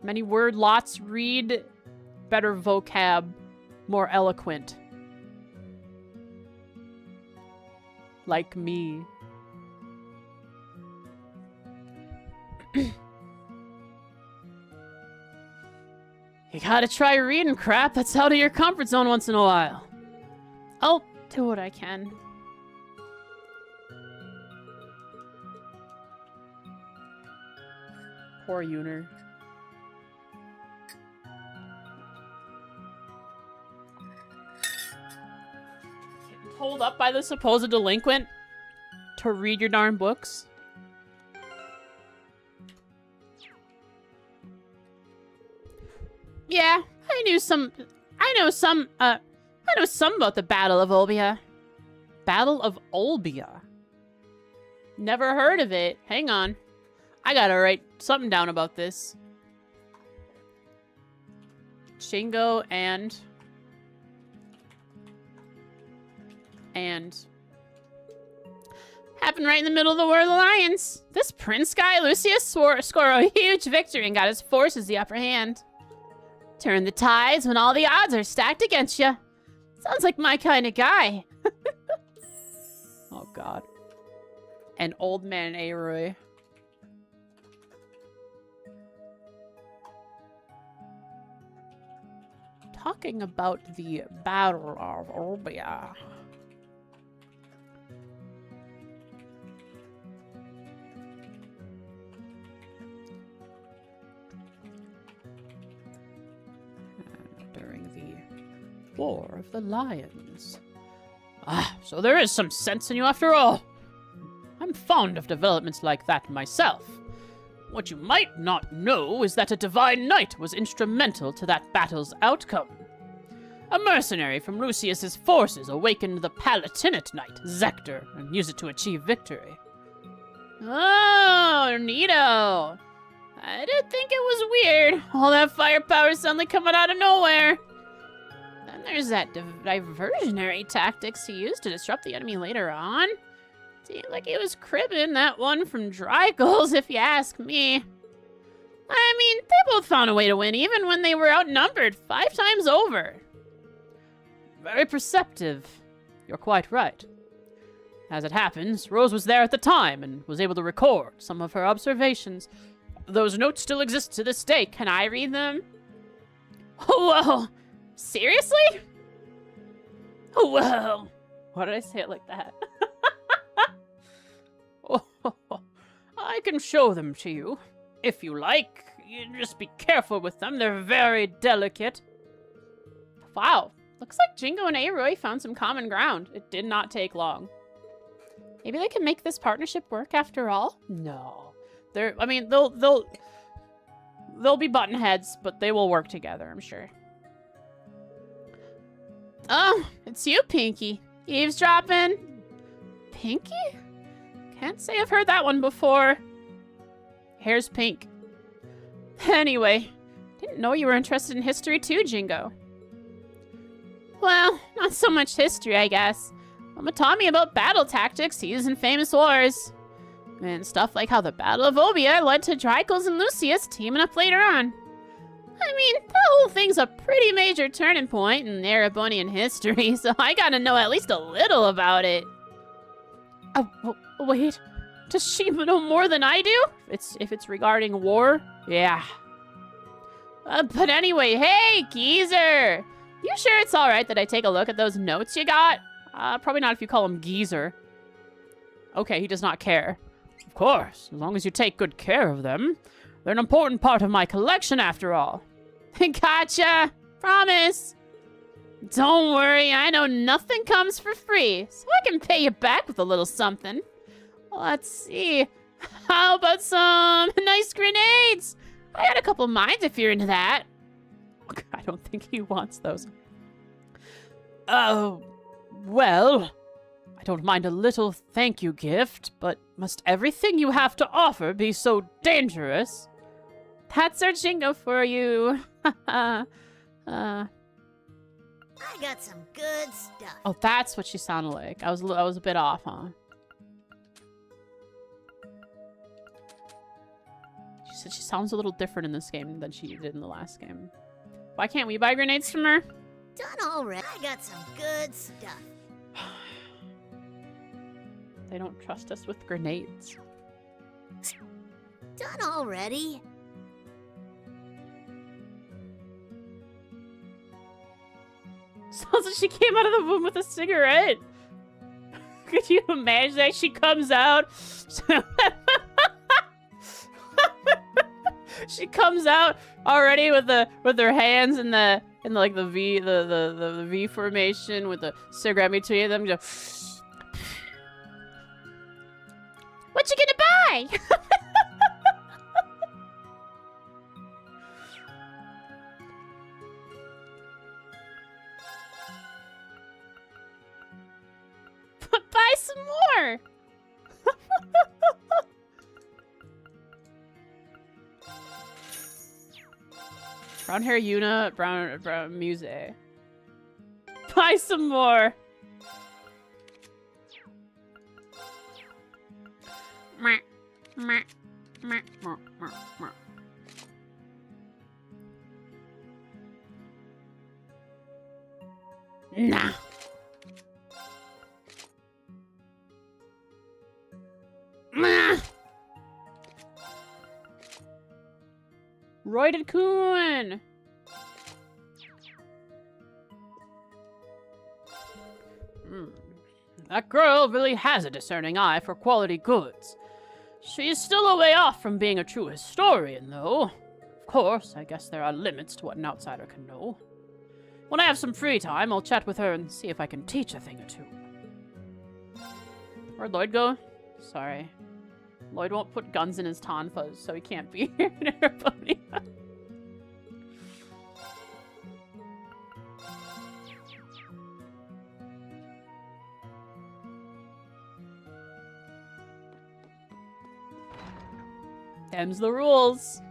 Many word lots, read better vocab, more eloquent. Like me. You gotta try reading crap that's out of your comfort zone once in a while. I'll do what I can. Poor Uner. Getting told up by the supposed delinquent to read your darn books. Yeah, I know some about the Battle of Olbia. Battle of Olbia? Never heard of it. Hang on. I gotta write something down about this. Jingo and happened right in the middle of the War of the Lions. This Prince guy, Lucius, scored a huge victory and got his forces the upper hand. Turn the tides when all the odds are stacked against you. Sounds like my kind of guy. Oh, God. An old man, Eryn. Talking about the Battle of Olbia. During the War of the Lions. Ah, so there is some sense in you after all. I'm fond of developments like that myself. What you might not know is that a divine knight was instrumental to that battle's outcome. A mercenary from Lucius's forces awakened the Palatinate knight, Zector, and used it to achieve victory. Oh, neato. I did think it was weird. All that firepower suddenly coming out of nowhere. Then there's that diversionary tactics he used to disrupt the enemy later on. Seemed like he was cribbing that one from Drykles, if you ask me. I mean, they both found a way to win, even when they were outnumbered 5 times over. Very perceptive. You're quite right. As it happens, Rose was there at the time and was able to record some of her observations. Those notes still exist to this day. Can I read them? Whoa! Seriously? Whoa! Why did I say it like that? I can show them to you, if you like. You just be careful with them. They're very delicate. Wow. Looks like Jingo and Eryn found some common ground. It did not take long. Maybe they can make this partnership work after all? No. I mean, they'll be button heads, but they will work together, I'm sure. Oh, it's you, Pinky. Eavesdropping? Pinky? Can't say I've heard that one before. Hair's pink. Anyway, didn't know you were interested in history too, Jingo. Well, not so much history, I guess. Mama taught me about battle tactics used in famous wars. And stuff like how the Battle of Olbia led to Drykles and Lucius teaming up later on. I mean, that whole thing's a pretty major turning point in Erebonian history, so I gotta know at least a little about it. Oh, wait. Does she know more than I do? If it's regarding war? Yeah. But anyway, hey, Geezer! You sure it's alright that I take a look at those notes you got? Probably not if you call him Geezer. Okay, he does not care. Of course, as long as you take good care of them. They're an important part of my collection, after all. Gotcha! Promise! Don't worry, I know nothing comes for free, so I can pay you back with a little something. Let's see. How about some nice grenades? I got a couple of mines if you're into that. I don't think he wants those. Oh, well, I don't mind a little thank you gift, but must everything you have to offer be so dangerous? That's our Jingo for you. I got some good stuff. Oh, that's what she sounded like. I was a bit off, huh? She said she sounds a little different in this game than she did in the last game. Why can't we buy grenades from her? Done already. I got some good stuff. They don't trust us with grenades. Done already. Sounds like she came out of the womb with a cigarette. Could you imagine that? She comes out. She comes out already with her hands in the like the V formation with the cigarette between them. Just, what you gonna buy? Buy some more. Brown hair Yuna, brown Muse. Buy some more. Nah. Royded Coon! That girl really has a discerning eye for quality goods. She's still a way off from being a true historian, though. Of course, I guess there are limits to what an outsider can know. When I have some free time, I'll chat with her and see if I can teach a thing or two. Where'd Lloyd go? Sorry. Lloyd won't put guns in his tonfas, so he can't be here in everybody. Them's the rules.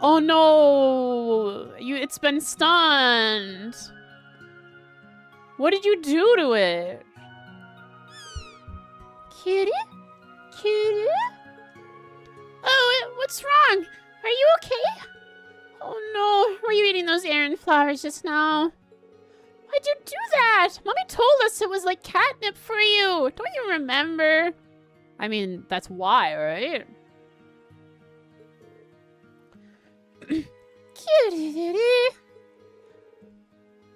Oh no! It's been stunned. What did you do to it? Kitty? Kitty? Oh, what's wrong? Are you okay? Oh no, were you eating those Eryn flowers just now? Why'd you do that? Mommy told us it was like catnip for you. Don't you remember? I mean, that's why, right? Kitty.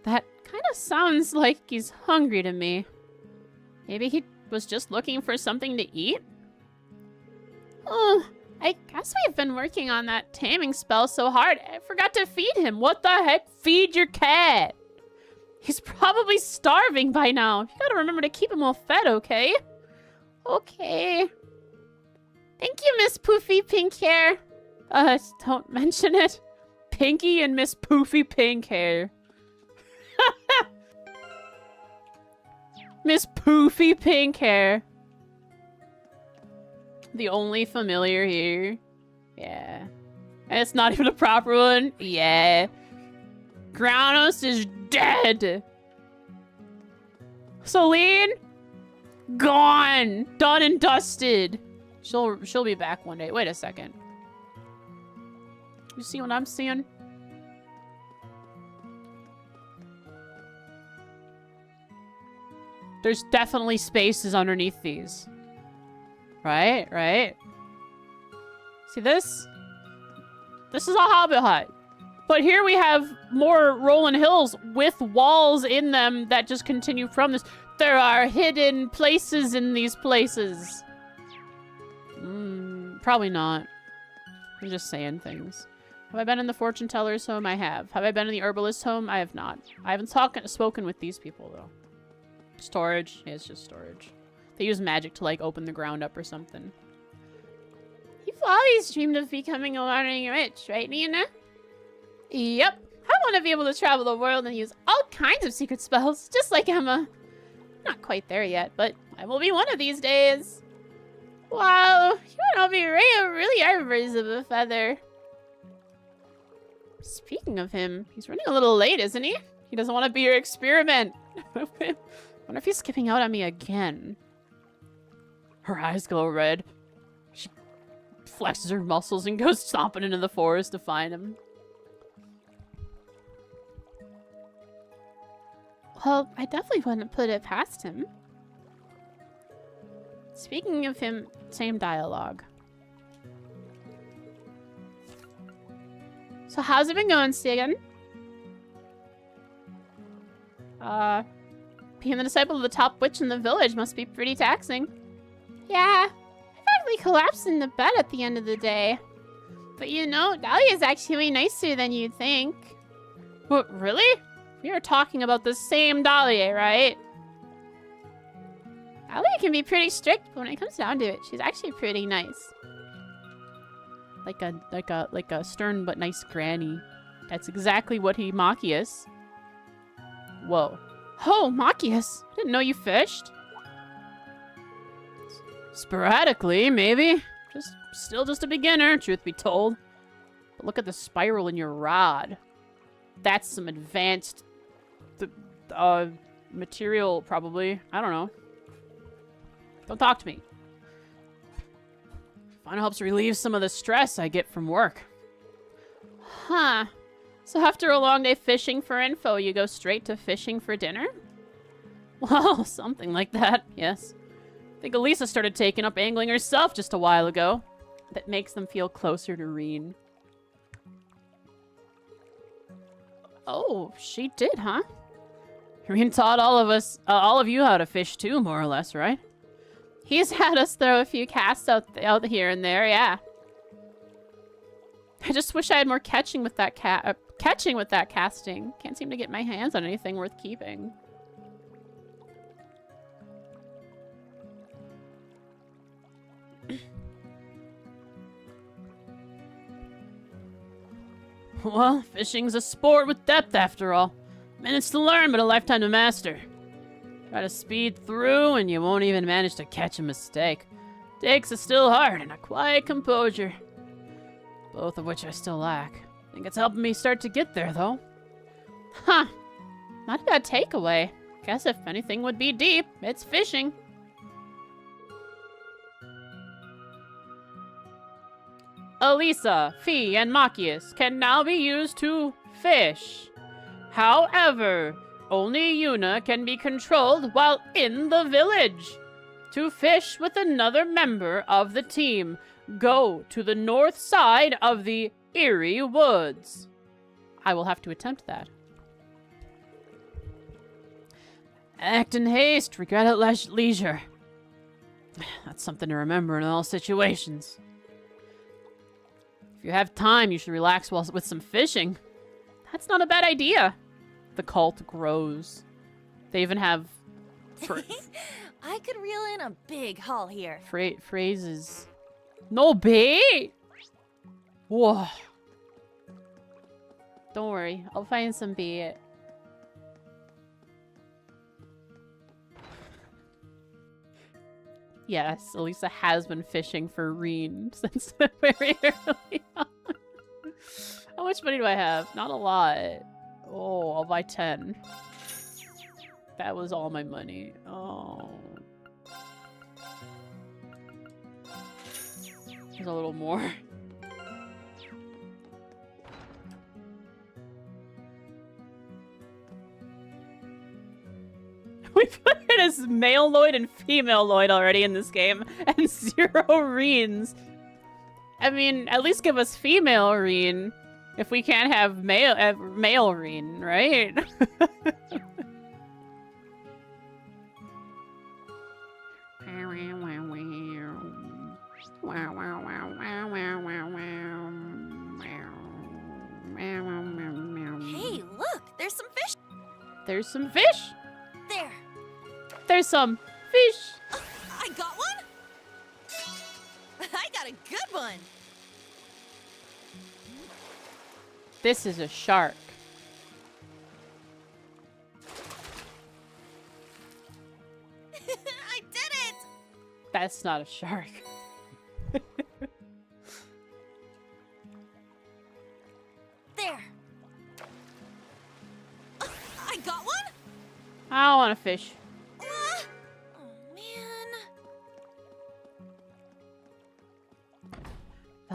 That kind of sounds like he's hungry to me. Maybe he was just looking for something to eat? Oh, I guess we've been working on that taming spell so hard, I forgot to feed him. What the heck? Feed your cat. He's probably starving by now. You gotta remember to keep him all fed, okay? Okay. Thank you, Miss Poofy Pink Hair. Don't mention it. Pinky and Miss Poofy Pink Hair. Miss Poofy Pink Hair. The only familiar here. Yeah. And it's not even a proper one. Yeah. Granos is dead. Celine? Gone. Done and dusted. She'll be back one day. Wait a second. You see what I'm seeing? There's definitely spaces underneath these. Right? Right? See this? This is a hobbit hut. But here we have more rolling hills with walls in them that just continue from this. There are hidden places in these places. Probably not. I'm just saying things. Have I been in the fortune teller's home? I have. Have I been in the herbalist's home? I have not. I haven't spoken with these people, though. Storage. Yeah, it's just storage. They use magic to, like, open the ground up or something. You've always dreamed of becoming a wandering rich, right, Nina? Yep. I want to be able to travel the world and use all kinds of secret spells, just like Emma. Not quite there yet, but I will be one of these days. Wow, you and I'll be really are birds of a feather. Speaking of him, he's running a little late, isn't he? He doesn't want to be your experiment. Wonder if he's skipping out on me again. Her eyes glow red. She flexes her muscles and goes stomping into the forest to find him. Well, I definitely wouldn't put it past him. Speaking of him, same dialogue. So how's it been going, Stegan? Being the disciple of the top witch in the village must be pretty taxing. Yeah, I practically collapsed in the bed at the end of the day. But you know, Dahlia's actually nicer than you'd think. What, really? We are talking about the same Dahlia, right? Dahlia can be pretty strict, but when it comes down to it, she's actually pretty nice. Like a stern but nice granny. That's exactly what he Machias. Whoa. Oh, Machias! I didn't know you fished. Sporadically, maybe. Still just a beginner, truth be told. But look at the spiral in your rod. That's some advanced material, probably. I don't know. Don't talk to me. Fun helps relieve some of the stress I get from work. Huh. So after a long day fishing for info, you go straight to fishing for dinner? Well, something like that, yes. I think Elisa started taking up angling herself just a while ago. That makes them feel closer to Reen. Oh, she did, huh? Reen taught all of you how to fish too, more or less, right? He's had us throw a few casts out here and there, yeah. I just wish I had more catching with that casting. Can't seem to get my hands on anything worth keeping. Well, fishing's a sport with depth after all. Minutes to learn, but a lifetime to master. Try to speed through and you won't even manage to catch a mistake. Takes a still heart and a quiet composure. Both of which I still lack. Think it's helping me start to get there, though. Huh. Not a bad takeaway. Guess if anything would be deep, it's fishing. Elisa, Fee, and Machias can now be used to fish. However, only Yuna can be controlled while in the village. To fish with another member of the team, go to the north side of the Eerie Woods. I will have to attempt that. Act in haste, regret at leisure. That's something to remember in all situations. If you have time, you should relax with some fishing. That's not a bad idea. The cult grows. They even have... I could reel in a big haul here. Phrases. No bait! Whoa. Don't worry. I'll find some bait. Yes, Elisa has been fishing for Reen since very early on. How much money do I have? Not a lot. Oh, I'll buy 10. That was all my money. Oh. There's a little more. We put it as male Lloyd and female Lloyd already in this game, and 0 Reens. I mean, at least give us female Reen if we can't have male Reen, right? Hey, look! There's some fish! There's some fish! There! There's some fish! I got one! I got a good one! This is a shark. I did it! That's not a shark. There! I got one? I don't want to fish. Oh, man.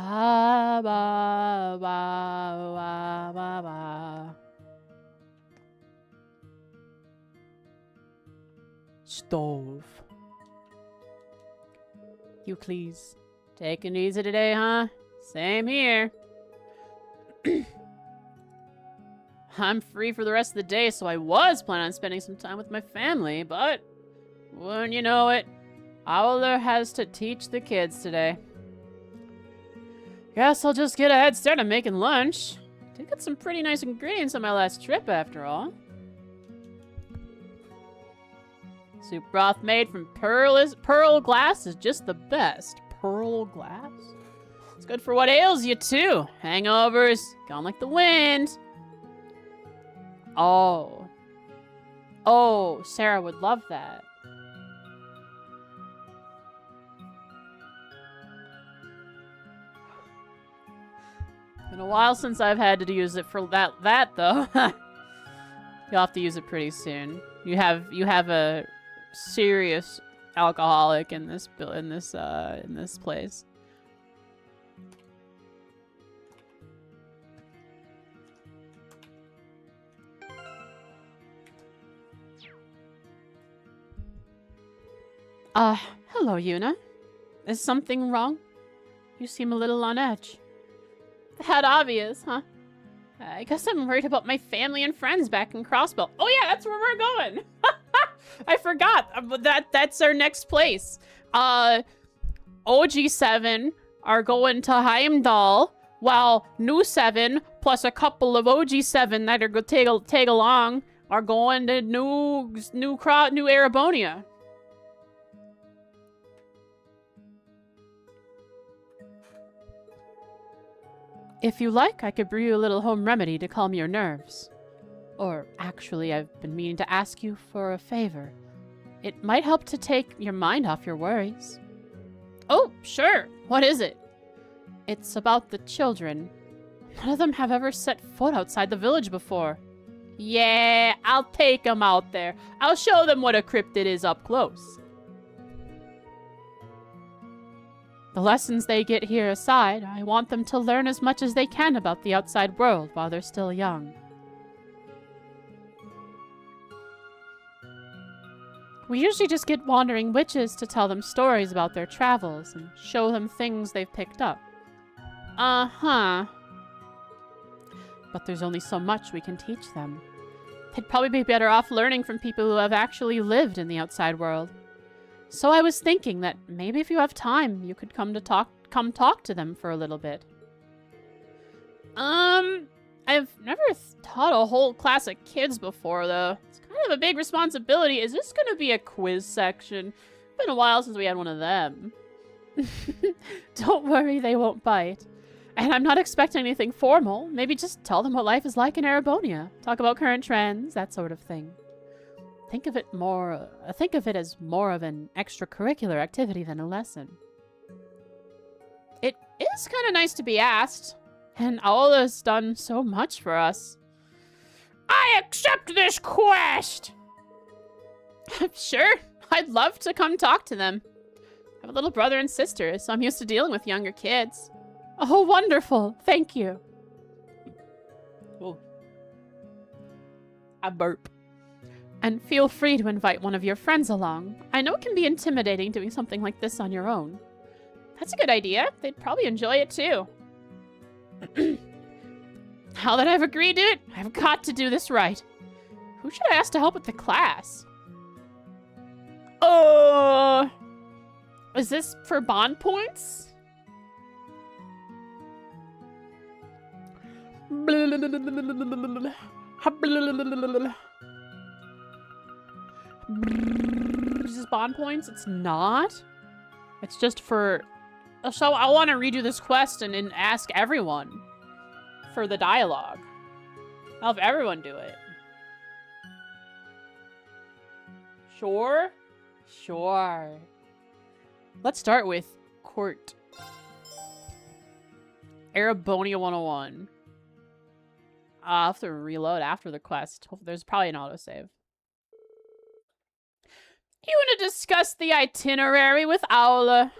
Ba ba ba ba ba ba. Stove. Euclides. Taking it easy today, huh? Same here. I'm free for the rest of the day, so I was planning on spending some time with my family, but wouldn't you know it, Owler has to teach the kids today. Guess I'll just get a head start on making lunch. Did get some pretty nice ingredients on my last trip, after all. Soup broth made from pearl glass is just the best. Pearl glass? It's good for what ails you, too. Hangovers, gone like the wind. Oh. Oh, Sarah would love that. Been a while since I've had to use it for that though. You'll have to use it pretty soon. You have a serious alcoholic in this place. Hello, Yuna. Is something wrong? You seem a little on edge. That obvious, huh? I guess I'm worried about my family and friends back in Crossbell. Oh yeah, that's where we're going. I forgot. That's our next place. OG7 are going to Heimdall, while New 7 plus a couple of OG7 that are going to tag along are going to New Erebonia. If you like, I could brew you a little home remedy to calm your nerves. Or, actually, I've been meaning to ask you for a favor. It might help to take your mind off your worries. Oh, sure. What is it? It's about the children. None of them have ever set foot outside the village before. Yeah, I'll take them out there. I'll show them what a cryptid is up close. The lessons they get here aside, I want them to learn as much as they can about the outside world while they're still young. We usually just get wandering witches to tell them stories about their travels and show them things they've picked up. Uh-huh. But there's only so much we can teach them. They'd probably be better off learning from people who have actually lived in the outside world. So I was thinking that maybe if you have time, you could come talk to them for a little bit. I've never taught a whole class of kids before, though. It's kind of a big responsibility. Is this going to be a quiz section? It's been a while since we had one of them. Don't worry, they won't bite. And I'm not expecting anything formal. Maybe just tell them what life is like in Erebonia. Talk about current trends, that sort of thing. Think of it as more of an extracurricular activity than a lesson. It is kind of nice to be asked, and Aula's done so much for us. I accept this quest! Sure, I'd love to come talk to them. I have a little brother and sister, so I'm used to dealing with younger kids. Oh, wonderful. Thank you. Oh. I burp. And feel free to invite one of your friends along. I know it can be intimidating doing something like this on your own. That's a good idea. They'd probably enjoy it too. Now that I've agreed to it, I've got to do this right. Who should I ask to help with the class? Is this for bond points? Is this bond points? It's not. It's just for... So I want to redo this quest and ask everyone for the dialogue. I'll have everyone do it. Sure? Sure. Let's start with Court. Erebonia 101. I'll have to reload after the quest. There's probably an autosave. You want to discuss the itinerary with Aula?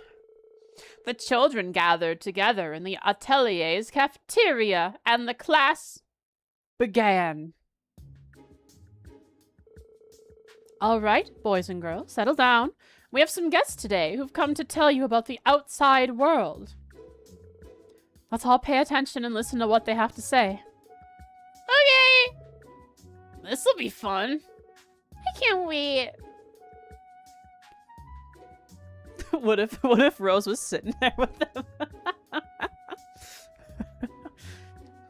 The children gathered together in the atelier's cafeteria, and the class began. All right, boys and girls, settle down. We have some guests today who've come to tell you about the outside world. Let's all pay attention and listen to what they have to say. Okay! This'll be fun. I can't wait. What if Rose was sitting there with them?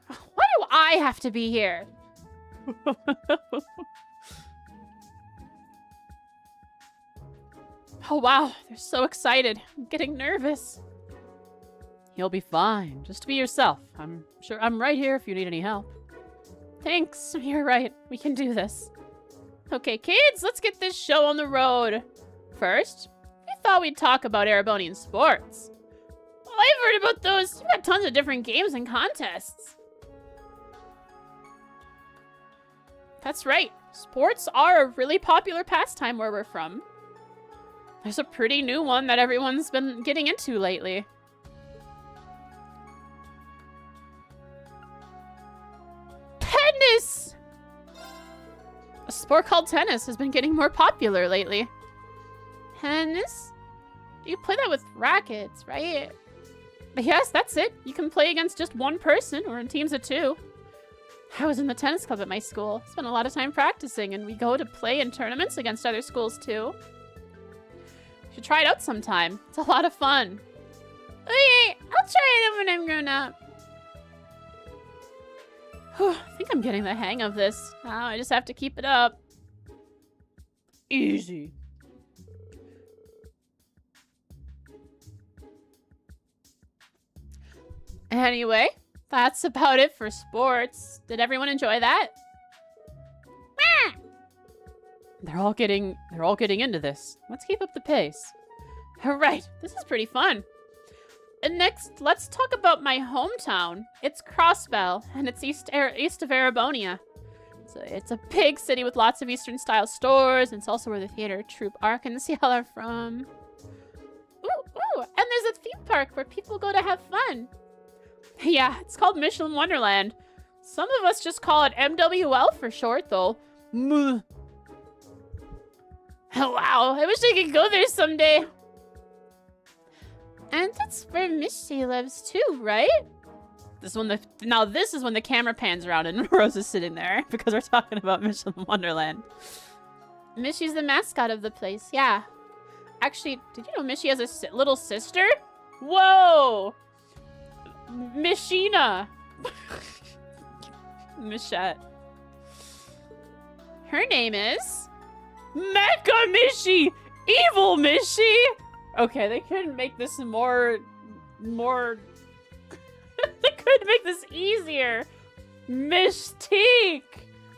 Why do I have to be here? Oh wow, they're so excited. I'm getting nervous. You'll be fine. Just be yourself. I'm sure I'm right here if you need any help. Thanks. You're right. We can do this. Okay, kids, let's get this show on the road. First, we thought we'd talk about Erebonian sports. Well, I've heard about those. You've got tons of different games and contests. That's right. Sports are a really popular pastime where we're from. There's a pretty new one that everyone's been getting into lately. Tennis! A sport called tennis has been getting more popular lately. Tennis? You play that with rackets, right? Yes, that's it. You can play against just one person or in teams of two. I was in the tennis club at my school. Spent a lot of time practicing, and we go to play in tournaments against other schools too. You should try it out sometime. It's a lot of fun. Okay, I'll try it out when I'm grown up. Whew, I think I'm getting the hang of this. Now I just have to keep it up. Easy. Anyway, that's about it for sports. Did everyone enjoy that? They're all getting into this. Let's keep up the pace. All right, this is pretty fun. And next, let's talk about my hometown. It's Crossbell, and it's east of Erebonia. So it's a big city with lots of Eastern-style stores, and it's also where the theater troupe Arkansas are from. Ooh, and there's a theme park where people go to have fun. Yeah, it's called Michelin Wonderland. Some of us just call it MWL for short, though. Oh, wow, I wish I could go there someday. And that's where Mishy lives too, right? This is when the camera pans around and Rose is sitting there because we're talking about Michelin Wonderland. Mishy's the mascot of the place, yeah. Actually, did you know Mishy has a little sister? Whoa! Mishina. Michette. Her name is Mecha Mishy! Evil Mishy! Okay, they couldn't make this more... They could make this easier. Mystique!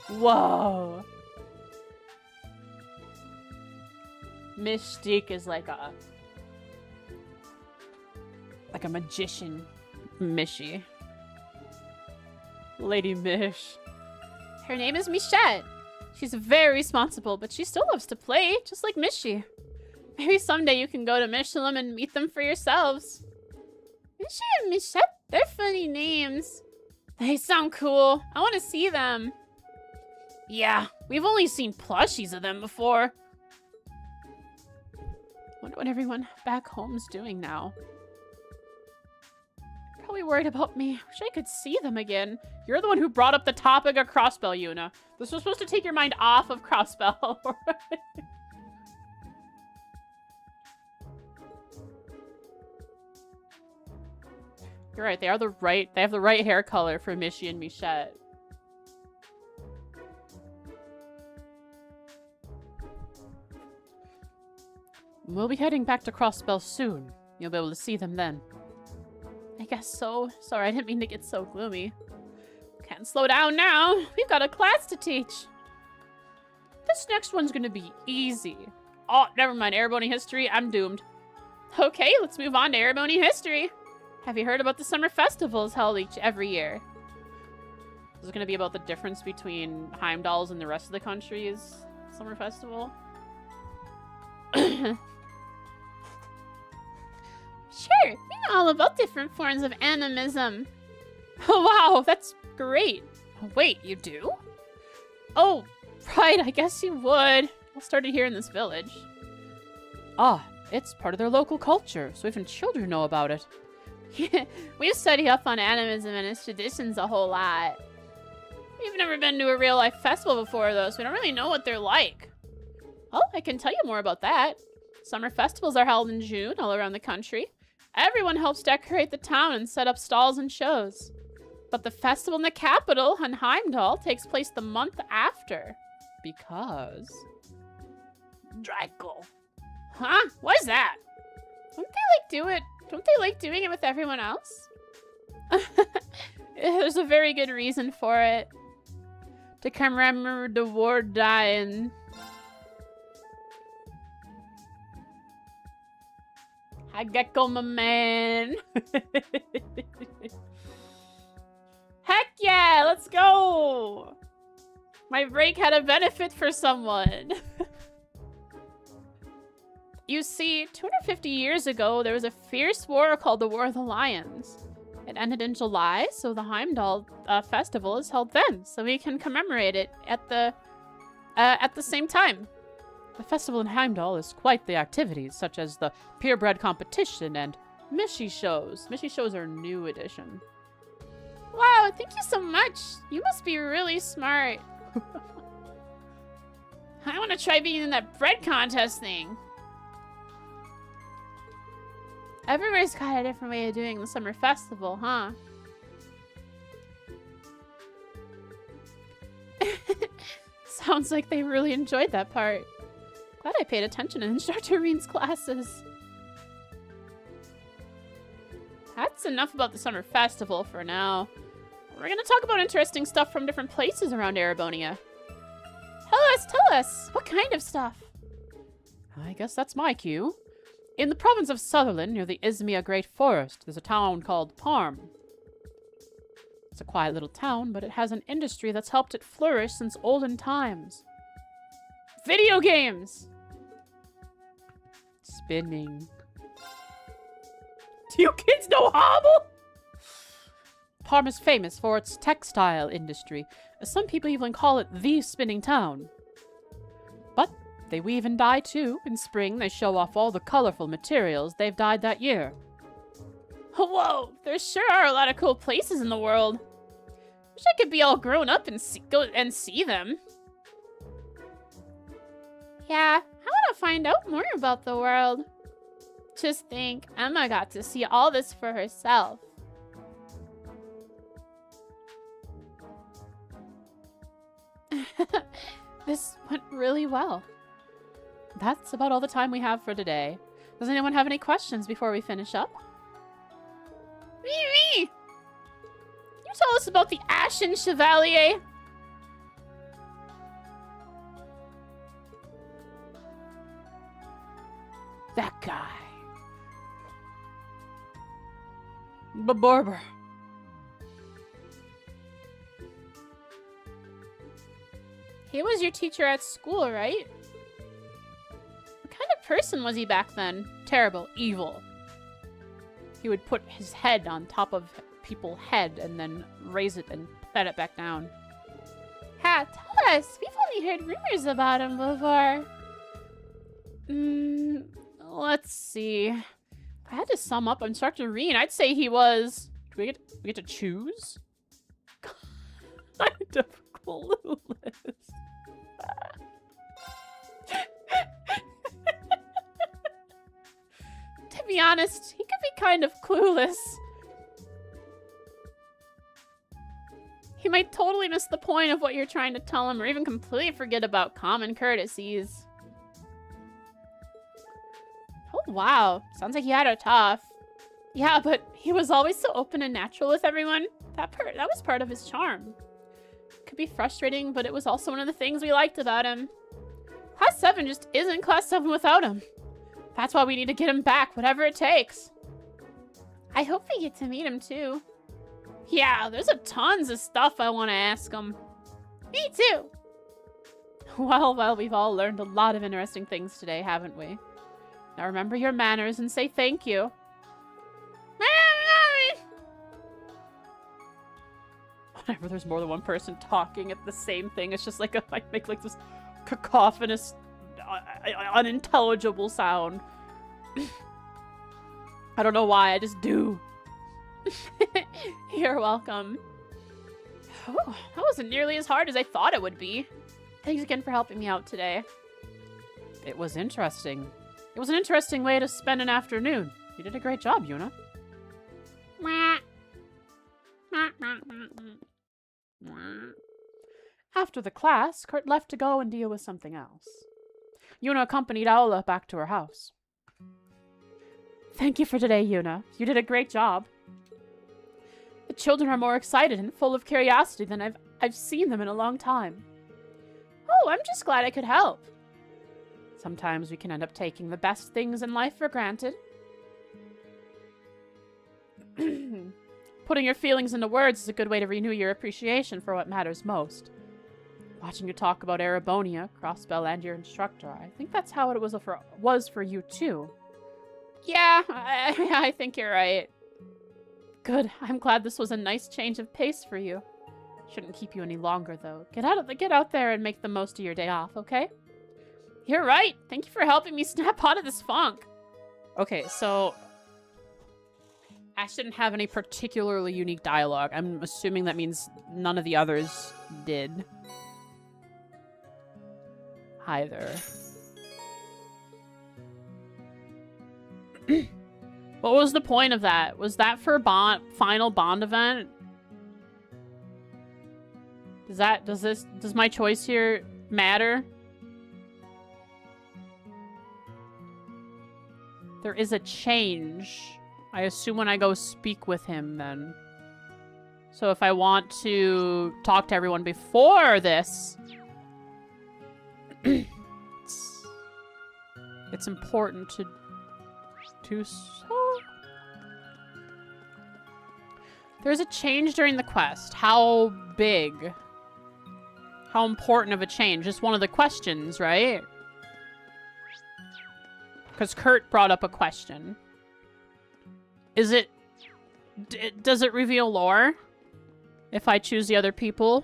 Whoa. Mystique is like a magician. Mishy. Lady Mish. Her name is Michette. She's very responsible, but she still loves to play, just like Mishy. Maybe someday you can go to Michelin and meet them for yourselves. Mishy and Michette, they're funny names. They sound cool. I want to see them. Yeah, we've only seen plushies of them before. Wonder what everyone back home's doing now. Probably worried about me. Wish I could see them again. You're the one who brought up the topic of Crossbell, Yuna. This was supposed to take your mind off of Crossbell. You're right. They have the right hair color for Mishy and Michette. We'll be heading back to Crossbell soon. You'll be able to see them then. I guess so. Sorry, I didn't mean to get so gloomy. Can't slow down now. We've got a class to teach. This next one's gonna be easy. Oh, never mind. Erebony history. I'm doomed. Okay, let's move on to Erebony history. Have you heard about the summer festivals held every year? This is going to be about the difference between Heimdall's and the rest of the country's summer festival. Sure, we know all about different forms of animism. Oh, wow, that's great. Oh, wait, you do? Oh, right, I guess you would. All started here in this village. Ah, it's part of their local culture, so even children know about it. We've studied up on animism and its traditions a whole lot. We've never been to a real-life festival before, though, so we don't really know what they're like. Oh, I can tell you more about that. Summer festivals are held in June all around the country. Everyone helps decorate the town and set up stalls and shows. But the festival in the capital, in Heimdall, takes place the month after. Because... Draco. Huh? What is that? Don't they like doing it with everyone else? There's a very good reason for it. To commemorate the war dying. Hi, Gecko, my man. Heck yeah, let's go. My break had a benefit for someone. You see, 250 years ago, there was a fierce war called the War of the Lions. It ended in July, so the Heimdall festival is held then, so we can commemorate it at the same time. The festival in Heimdall is quite the activities, such as the purebred competition and Mishy shows. Mishy shows are a new addition. Wow, thank you so much. You must be really smart. I want to try being in that bread contest thing. Everywhere's got a different way of doing the summer festival, huh? Sounds like they really enjoyed that part. Glad I paid attention in Instructor Eryn's classes. That's enough about the summer festival for now. We're gonna talk about interesting stuff from different places around Erebonia. Tell us! What kind of stuff? I guess that's my cue. In the province of Sutherland, near the Izmia Great Forest, there's a town called Parm. It's a quiet little town, but it has an industry that's helped it flourish since olden times. Video games! Spinning. Do you kids know Hobble? Parm is famous for its textile industry. Some people even call it the spinning town. But they weave and dye too. In spring, they show off all the colorful materials they've dyed that year. Whoa, there sure are a lot of cool places in the world. Wish I could be all grown up and go and see them. Yeah, I want to find out more about the world. Just think, Emma got to see all this for herself. This went really well. That's about all the time we have for today. Does anyone have any questions before we finish up? Me! You tell us about the Ashen Chevalier. That guy. Barber. He was your teacher at school, right? What kind of person was he back then? Terrible, evil. He would put his head on top of people's head and then raise it and set it back down. Ha, tell us. We've only heard rumors about him before. Let's see. If I had to sum up Instructor Eryn, I'd say he was... Do we get to choose? Kind of clueless. To be honest, he could be kind of clueless. He might totally miss the point of what you're trying to tell him, or even completely forget about common courtesies. Oh, wow. Sounds like he had it tough. Yeah, but he was always so open and natural with everyone. That was part of his charm. Could be frustrating, but it was also one of the things we liked about him. Class 7 just isn't Class 7 without him. That's why we need to get him back, whatever it takes. I hope we get to meet him, too. Yeah, there's tons of stuff I want to ask him. Me, too. Well, we've all learned a lot of interesting things today, haven't we? Now remember your manners and say thank you. Whenever there's more than one person talking at the same thing, it's just like I make like this cacophonous, unintelligible sound. I don't know why, I just do. You're welcome. Oh, that wasn't nearly as hard as I thought it would be. Thanks again for helping me out today. It was interesting. It was an interesting way to spend an afternoon. You did a great job, Yuna. After the class, Kurt left to go and deal with something else. Yuna accompanied Aula back to her house. Thank you for today, Yuna. You did a great job. The children are more excited and full of curiosity than I've seen them in a long time. Oh, I'm just glad I could help. Sometimes we can end up taking the best things in life for granted. Putting your feelings into words is a good way to renew your appreciation for what matters most. Watching you talk about Erebonia, Crossbell, and your instructor, I think that's how it was for you too. Yeah, I think you're right. Good. I'm glad this was a nice change of pace for you. Shouldn't keep you any longer, though. Get out there and make the most of your day off, okay? You're right. Thank you for helping me snap out of this funk. Okay, so Ash didn't have any particularly unique dialogue. I'm assuming that means none of the others did. Either. What was the point of that? Was that for final bond event? Does my choice here matter? There is a change. I assume when I go speak with him then. So if I want to talk to everyone before this, it's important to do so. There's a change during the quest. How big? How important of a change? Just one of the questions, right? Because Kurt brought up a question. Is it... does it reveal lore? If I choose the other people?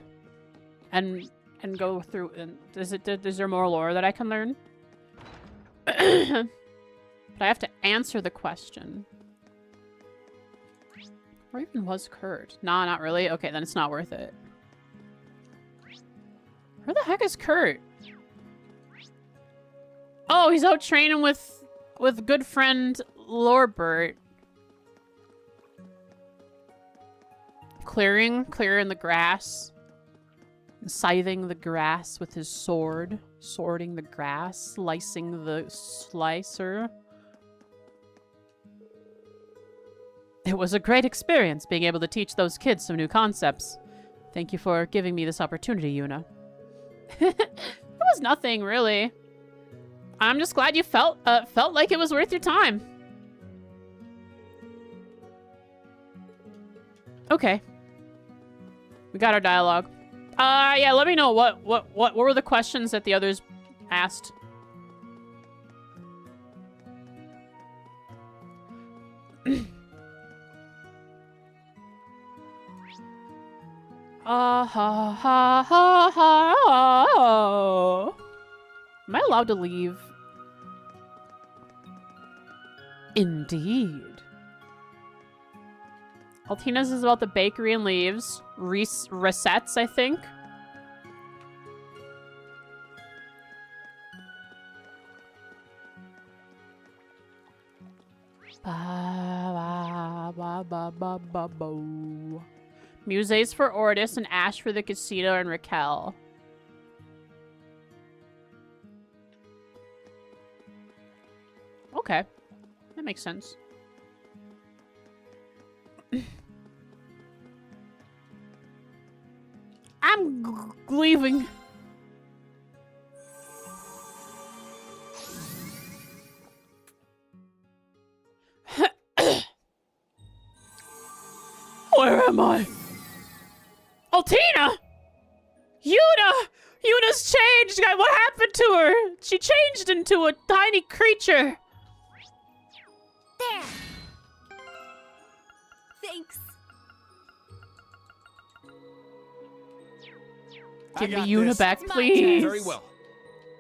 And go through... and is there more lore that I can learn? But I have to answer the question. Where even was Kurt? Nah, not really. Okay, then it's not worth it. Where the heck is Kurt? Oh, he's out training with good friend Lorbert. Clearing the grass. Scything the grass with his sword. Sorting the grass. Slicing the slicer. It was a great experience being able to teach those kids some new concepts. Thank you for giving me this opportunity, Yuna. It was nothing, really. I'm just glad you felt like it was worth your time. Okay. We got our dialogue. Yeah, let me know what were the questions that the others asked. Ha ha ha ha. Am I allowed to leave? Indeed. Altina's is about the bakery and leaves. Resets, I think. Ba, ba, ba, ba, ba, bo. Muses for Ordis and Ash for the casino and Raquel. Okay. That makes sense. I'm leaving. Where am I? Altina! Yuna's changed! What happened to her? She changed into a tiny creature. There. Thanks. Give me got Yuna this. back, It's my please. turn. Very well.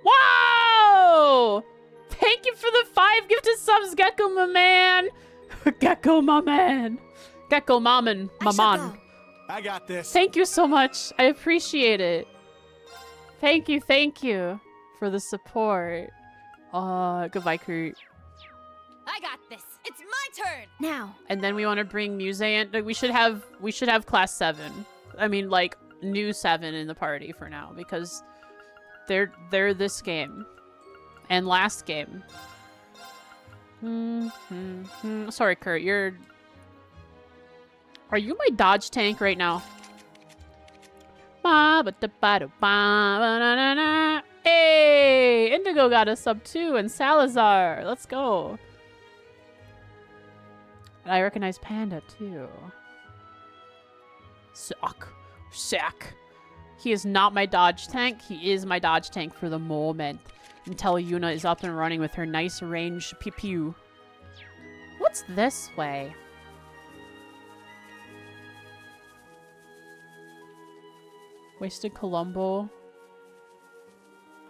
Wow! Thank you for the 5 gifted subs, Gecko, my man. Gecko, my man. Gecko, maman, I shall maman. go. I got this. Thank you so much. I appreciate it. Thank you for the support. Goodbye, Kurt. I got this. It's my turn. Now. And then we want to bring Muse in. We should have class 7. I mean, like new 7 in the party for now because they're this game and last game. Sorry, Kurt. Are you my dodge tank right now? Hey, Indigo got a sub too, and Salazar. Let's go. And I recognize Panda too. Suck. He is not my dodge tank. He is my dodge tank for the moment. Until Yuna is up and running with her nice range pew. What's this way? Wasted Colombo.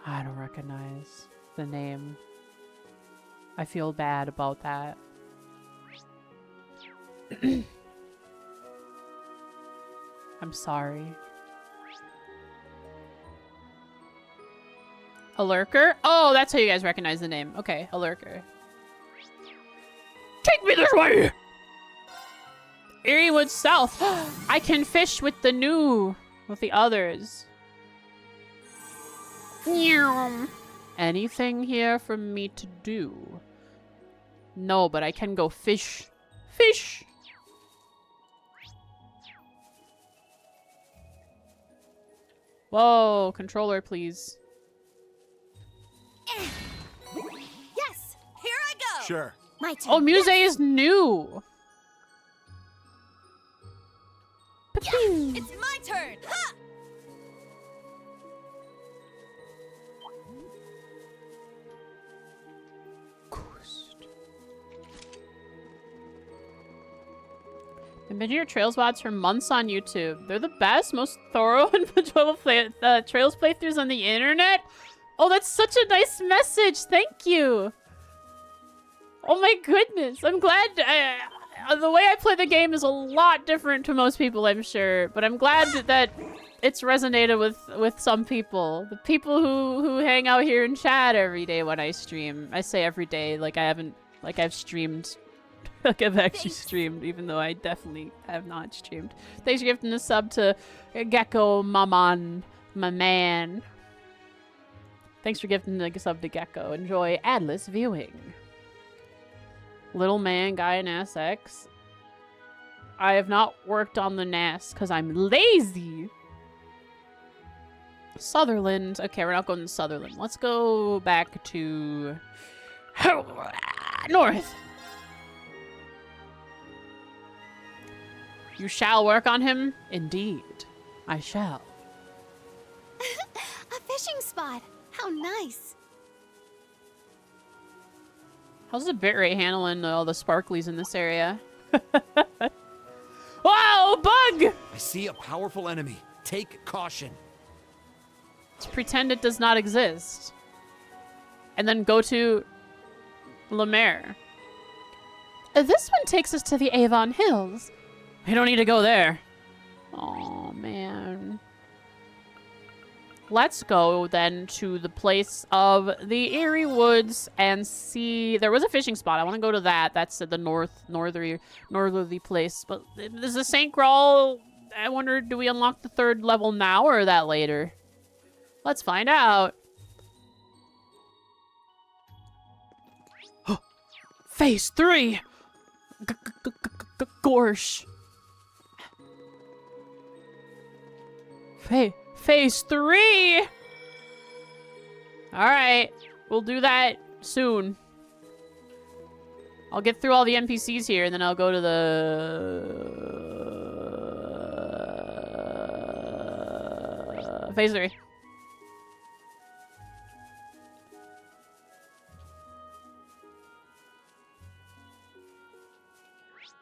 I don't recognize the name. I feel bad about that. I'm sorry. A lurker? Oh, that's how you guys recognize the name. Okay, a lurker. Take me this way! Eryn South. I can fish with the others. Anything here for me to do? No, but I can go fish. Fish! Whoa, controller, please. Yes. Here I go. Sure. My turn. Oh, Muse is new. It's my turn. Ha! I've been to your Trails VODs for months on YouTube. They're the best, most thorough and enjoyable Trails playthroughs on the internet. Oh, that's such a nice message. Thank you. Oh my goodness. I'm glad. The way I play the game is a lot different to most people, I'm sure. But I'm glad that it's resonated with some people. The people who hang out here in chat every day when I stream. I say every day, like I've streamed. Like I've actually streamed, even though I definitely have not streamed. Thanks for gifting a sub to Gecko Maman, my man. Thanks for gifting a sub to Gecko. Enjoy adless viewing. Little man, guy in SX. I have not worked on the NAS because I'm lazy. Sutherland. Okay, we're not going to Sutherland. Let's go back to north. You shall work on him? Indeed, I shall. A fishing spot. How nice. How's the bitrate handling all the sparklies in this area? Whoa, bug! I see a powerful enemy. Take caution. Let's pretend it does not exist. And then go to Lemaire. This one takes us to the Avon Hills. We don't need to go there. Oh man. Let's go then to the place of the Eerie Woods and see. There was a fishing spot. I want to go to that. That's at the northerly place. But is the St. Graal? I wonder, do we unlock the 3rd level now or that later? Let's find out. Phase 3. Gorsh. Phase 3! Alright. We'll do that soon. I'll get through all the NPCs here, and then I'll go to the... Phase 3.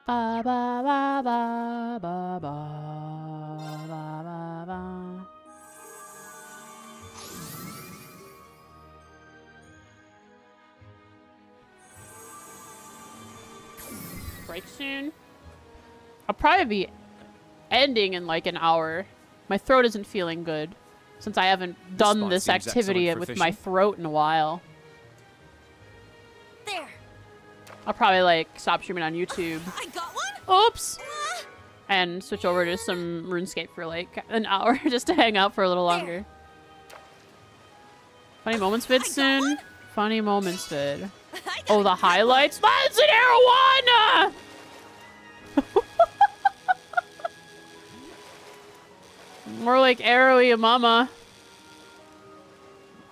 Ba ba ba ba ba ba ba ba ba. break soon. I'll probably be ending in like an hour. My throat isn't feeling good since I haven't done this activity with my throat in a while. There. I'll probably like stop streaming on YouTube. I got one. Oops. And switch over to some RuneScape for like an hour just to hang out for a little longer. Funny moments vid soon. Funny moments vid. Oh, the highlights. That's an arowana! More like arrowy mama.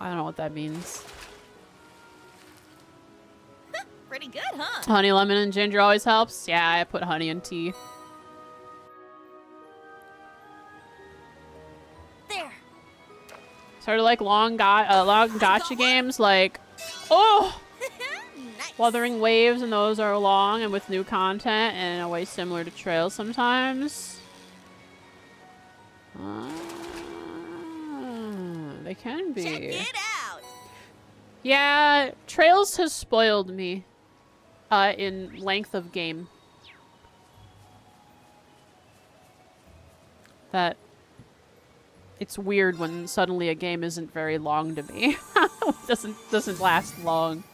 I don't know what that means. Pretty good, huh? Honey, lemon, and ginger always helps. Yeah, I put honey in tea. There. Sort of like long gotcha games, like, oh, Nice. Wuthering Waves, and those are long and with new content and in a way similar to Trails sometimes. They can be. Check it out. Yeah, Trails has spoiled me in length of game. That it's weird when suddenly a game isn't very long to me. doesn't last long.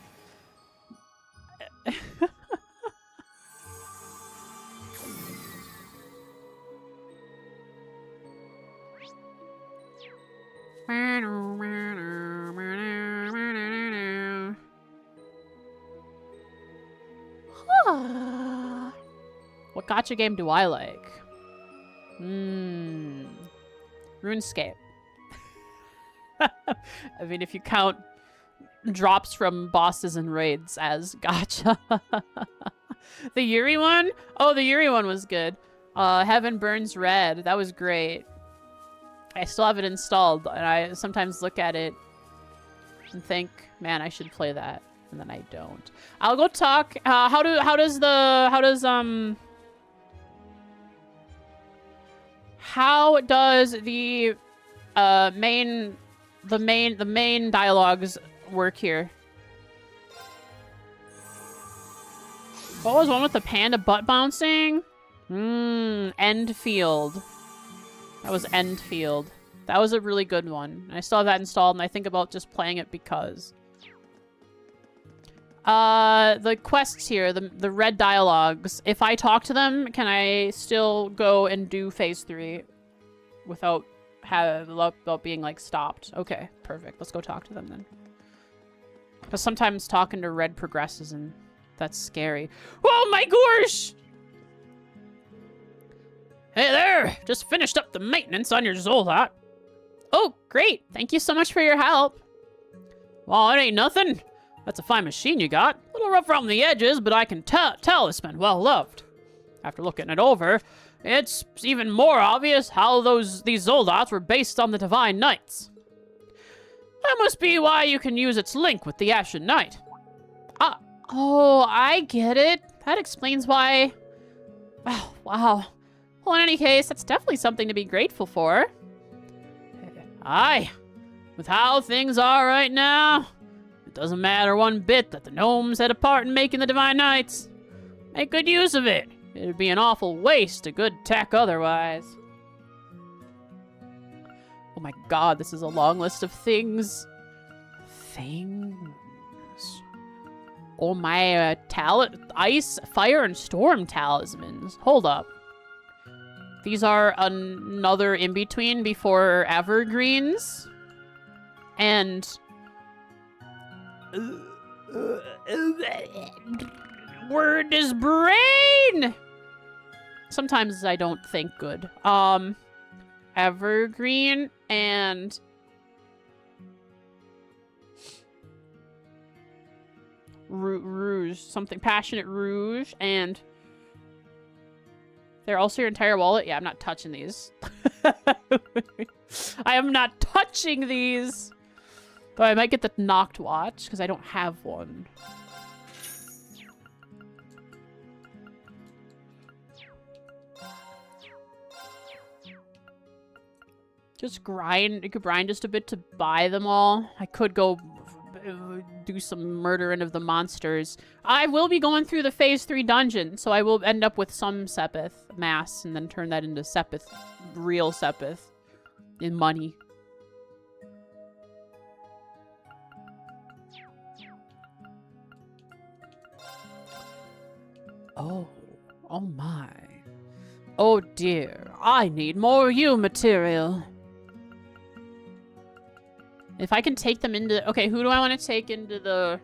What gacha game do I like? RuneScape. I mean, if you count drops from bosses and raids as gacha. The Yuri one? Oh, the Yuri one was good. Heaven Burns Red. That was great. I still have it installed, and I sometimes look at it and think, man, I should play that. And then I don't. I'll go talk. How does the main dialogues work here? What was one with the panda butt bouncing? Endfield. That was Endfield. That was a really good one. I still have that installed, and I think about just playing it because. The quests here, the red dialogues. If I talk to them, can I still go and do phase 3 without being like stopped? Okay, perfect. Let's go talk to them then. Because sometimes talking to red progresses, and that's scary. Oh my gosh! Hey there! Just finished up the maintenance on your Zolot. Oh, great. Thank you so much for your help. Well, it ain't nothing. That's a fine machine you got. A little rough around the edges, but I can tell it's been well loved. After looking it over, it's even more obvious how these Zoldots were based on the Divine Knights. That must be why you can use its link with the Ashen Knight. Oh, I get it. That explains why... Oh, wow. Well, in any case, that's definitely something to be grateful for. Aye. With how things are right now, it doesn't matter one bit that the gnomes had a part in making the Divine Knights. Make good use of it. It'd be an awful waste of good tech otherwise. Oh my god, this is a long list of things. Oh my, ice, fire, and storm talismans. Hold up. These are another in-between before evergreens. And... word is brain! Sometimes I don't think good. Evergreen and... Rouge. Something. Passionate Rouge. And... They're also your entire wallet? Yeah, I'm not touching these. I am not touching these! Though I might get the Noct Watch, because I don't have one. Just grind. You could grind just a bit to buy them all. I could go do some murdering of the monsters. I will be going through the Phase 3 dungeon, so I will end up with some Sepith mass and then turn that into Sepith, real Sepith, in money. Oh my. Oh dear, I need more U material. If I can take them into... Okay, who do I want to take into the...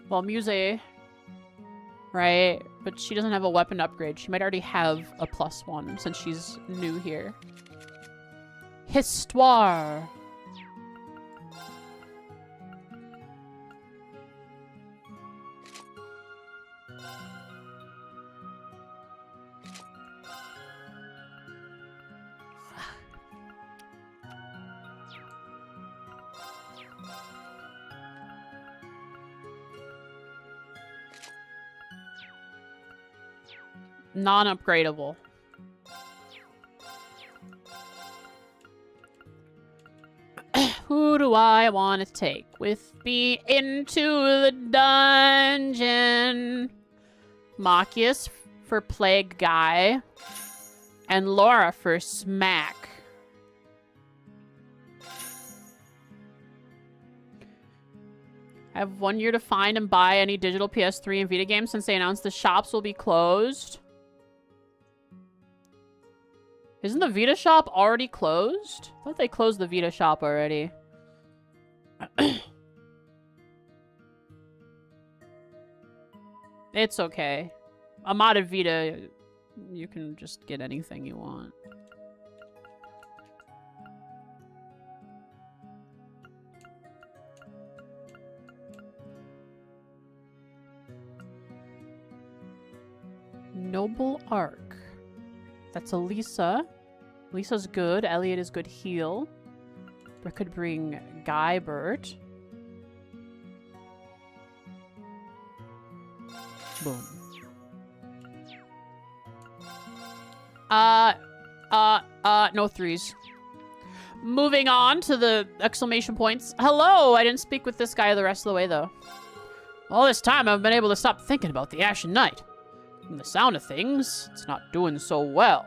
Well, Muse. Right? But she doesn't have a weapon upgrade. She might already have a +1 since she's new here. Histoire. Non-upgradable. Who do I want to take with me into the dungeon? Machias for Plague Guy. And Laura for Smack. I have 1 year to find and buy any digital PS3 and Vita games since they announced the shops will be closed. Isn't the Vita shop already closed? I thought they closed the Vita shop already. It's okay. A modded Vita, you can just get anything you want. Noble Arc. That's Elisa. Lisa's good. Elliot is good heal. We could bring Guybert. Boom. No threes. Moving on to the exclamation points. Hello! I didn't speak with this guy the rest of the way, though. All this time, I've been able to stop thinking about the Ashen Knight. From the sound of things, it's not doing so well.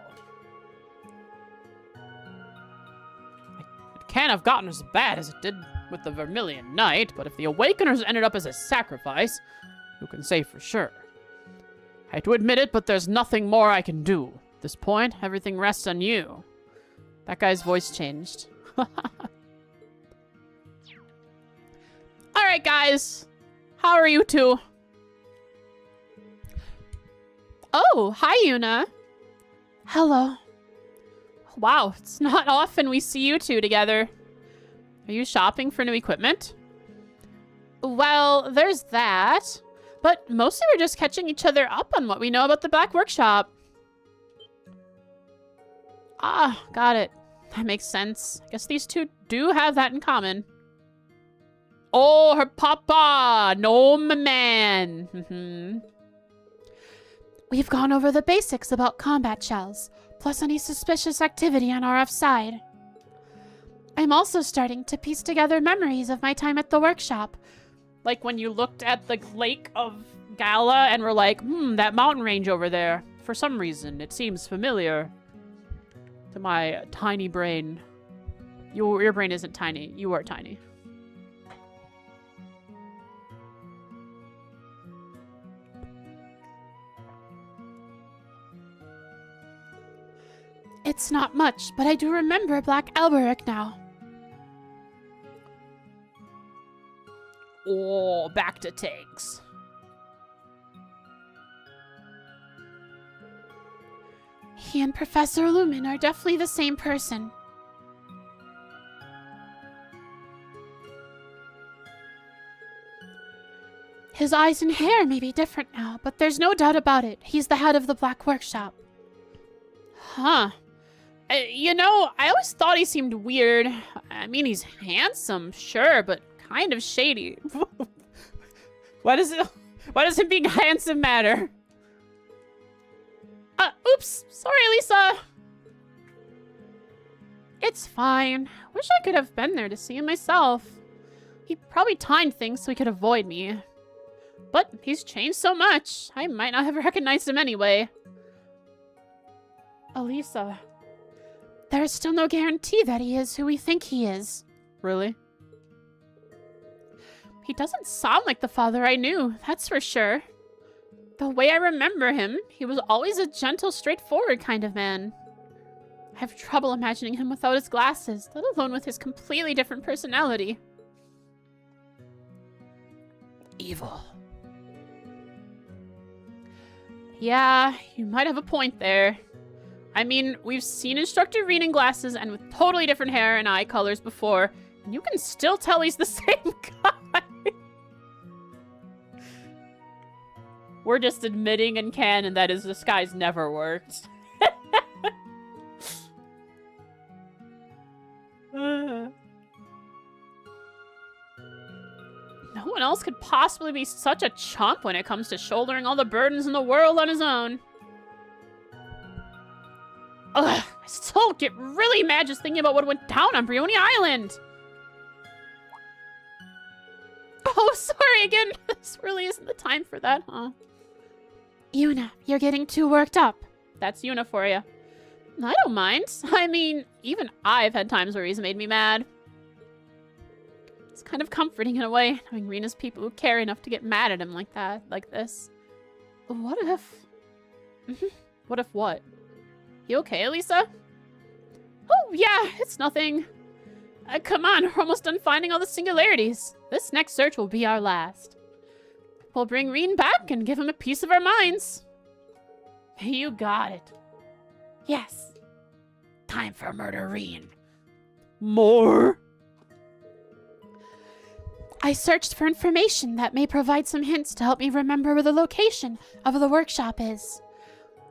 It can't have gotten as bad as it did with the Vermilion Knight, but if the Awakeners ended up as a sacrifice, who can say for sure? I hate to admit it, but there's nothing more I can do. At this point, everything rests on you. That guy's voice changed. Alright, guys. How are you two? Oh, hi, Yuna. Hello. Wow, it's not often we see you two together. Are you shopping for new equipment? Well, there's that. But mostly we're just catching each other up on what we know about the Black Workshop. Ah, got it. That makes sense. I guess these two do have that in common. Oh, her papa! Gnome man! We've gone over the basics about combat shells, plus any suspicious activity on RF's side. I'm also starting to piece together memories of my time at the workshop. Like when you looked at the Lake of Gala and were like, that mountain range over there. For some reason, it seems familiar to my tiny brain. Your brain isn't tiny. You are tiny. It's not much, but I do remember Black Alberic now. Oh, back to tanks. He and Professor Lumen are definitely the same person. His eyes and hair may be different now, but there's no doubt about it. He's the head of the Black Workshop. Huh. You know, I always thought he seemed weird. I mean, he's handsome, sure, but kind of shady. Why does him being handsome matter? Oops. Sorry, Lisa. It's fine. Wish I could have been there to see him myself. He probably timed things so he could avoid me. But he's changed so much, I might not have recognized him anyway. Elisa. There is still no guarantee that he is who we think he is. Really? He doesn't sound like the father I knew, that's for sure. The way I remember him, he was always a gentle, straightforward kind of man. I have trouble imagining him without his glasses, let alone with his completely different personality. Evil. Yeah, you might have a point there. I mean, we've seen Instructor Eryn in glasses and with totally different hair and eye colors before, and you can still tell he's the same guy. We're just admitting in canon that his disguise never worked. No one else could possibly be such a chump when it comes to shouldering all the burdens in the world on his own. Ugh, I still get really mad just thinking about what went down on Brioni Island. Oh, sorry again. This really isn't the time for that, huh? Yuna, you're getting too worked up. That's Yuna for you. I don't mind. I mean, even I've had times where he's made me mad. It's kind of comforting in a way, knowing Rena's people who care enough to get mad at him like that, like this. What if... What if what? You okay, Elisa? Oh, yeah, it's nothing. Come on, we're almost done finding all the singularities. This next search will be our last. We'll bring Eryn back and give him a piece of our minds. You got it. Yes. Time for murder Eryn. More? I searched for information that may provide some hints to help me remember where the location of the workshop is.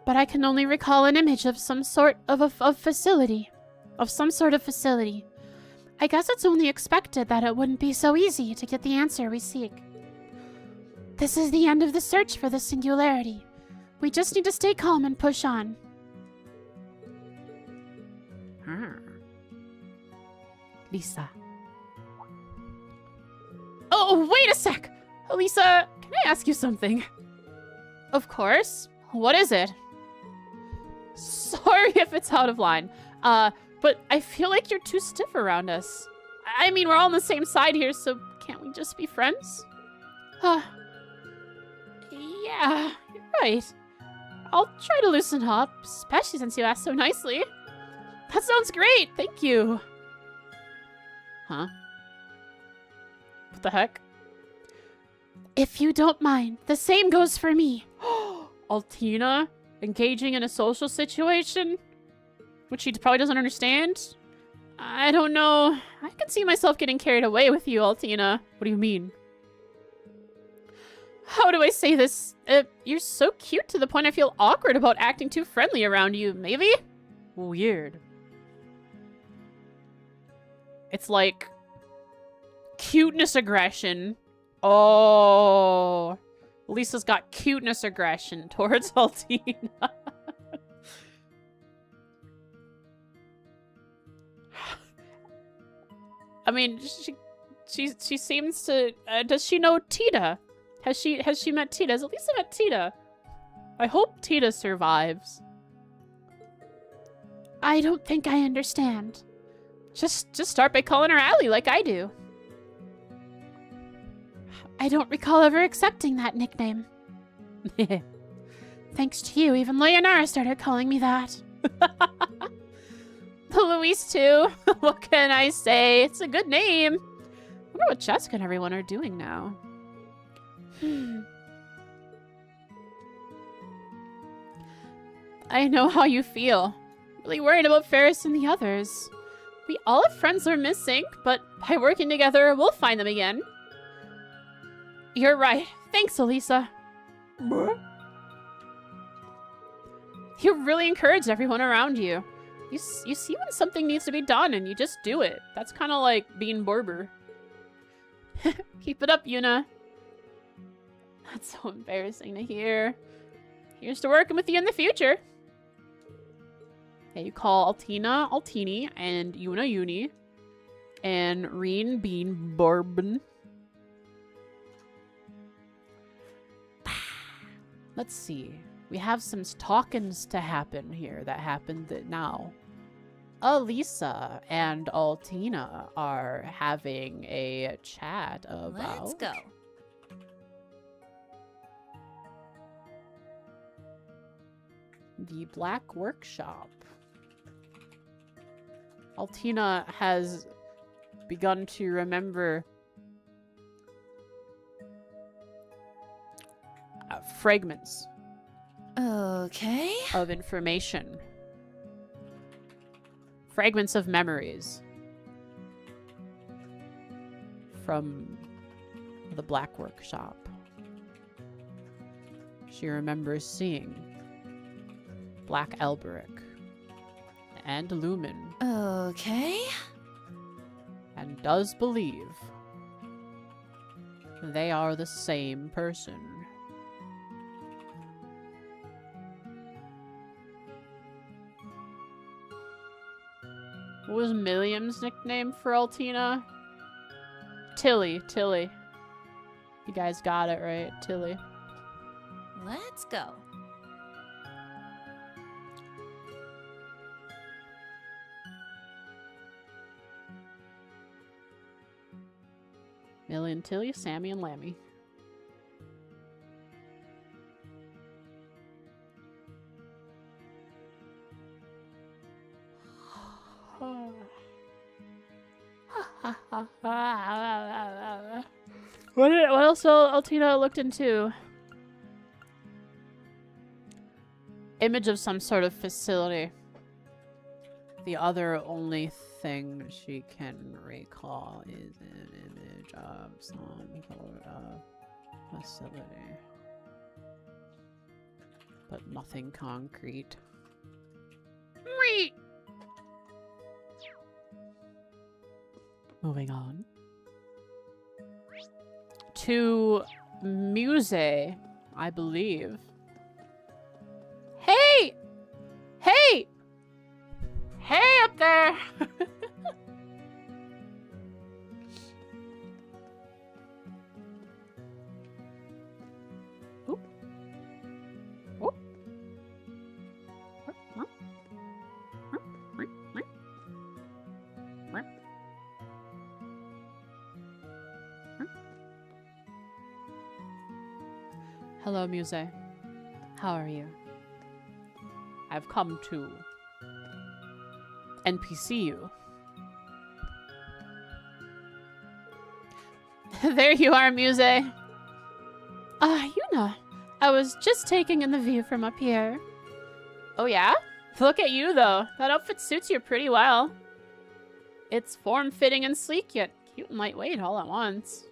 But I can only recall an image of some sort of facility. Of some sort of facility. I guess it's only expected that it wouldn't be so easy to get the answer we seek. This is the end of the search for the singularity. We just need to stay calm and push on. Lisa. Oh, wait a sec! Lisa, can I ask you something? Of course. What is it? Sorry if it's out of line. But I feel like you're too stiff around us. I mean, we're all on the same side here, so can't we just be friends? Yeah, you're right. I'll try to loosen up, especially since you asked so nicely. That sounds great, thank you. Huh? What the heck? If you don't mind, the same goes for me. Altina? Engaging in a social situation? Which she probably doesn't understand? I don't know. I can see myself getting carried away with you, Altina. What do you mean? How do I say this? You're so cute to the point I feel awkward about acting too friendly around you, maybe? Weird. It's like... cuteness aggression. Oh... Lisa's got cuteness aggression towards Altina. I mean, she seems to... does she know Tita? Has she met Tita? Has Elisa met Tita? I hope Tita survives. I don't think I understand. Just start by calling her Allie like I do. I don't recall ever accepting that nickname. Thanks to you, even Leonara started calling me that. Louise too. What can I say? It's a good name. I wonder what Jessica and everyone are doing now. I know how you feel. Really worried about Ferris and the others. We all have friends who are missing, but by working together, we'll find them again. You're right. Thanks, Elisa. You really encourage everyone around you. You see when something needs to be done and you just do it. That's kind of like being Borber. Keep it up, Yuna. That's so embarrassing to hear. Here's to working with you in the future. Okay, you call Altina Altini and Yuna Uni and Reen Bean Bourbon. Let's see. We have some talkings to happen here that happened now. Elisa and Altina are having a chat about... Let's go. the Black Workshop. Altina has begun to remember fragments Okay. of information. Fragments of memories from the Black Workshop. She remembers seeing Black Elberic and Lumen, Okay. and does believe they are the same person. What was Milliam's nickname for Altina? Tilly. You guys got it right, Tilly. Let's go. Millie and Tilly, Sammy and Lammy. What else Altina looked into? Image of some sort of facility. The other only thing she can recall is an image of some sort of facility. But nothing concrete. Moving on. To Muse, I believe. Hey! Hey! Hey up there! Oop. Oop. Hello, Muse. How are you? I've come to NPC you. There you are, Muse. Yuna. I was just taking in the view from up here. Oh yeah? Look at you, though. That outfit suits you pretty well. It's form-fitting and sleek, yet cute and lightweight all at once.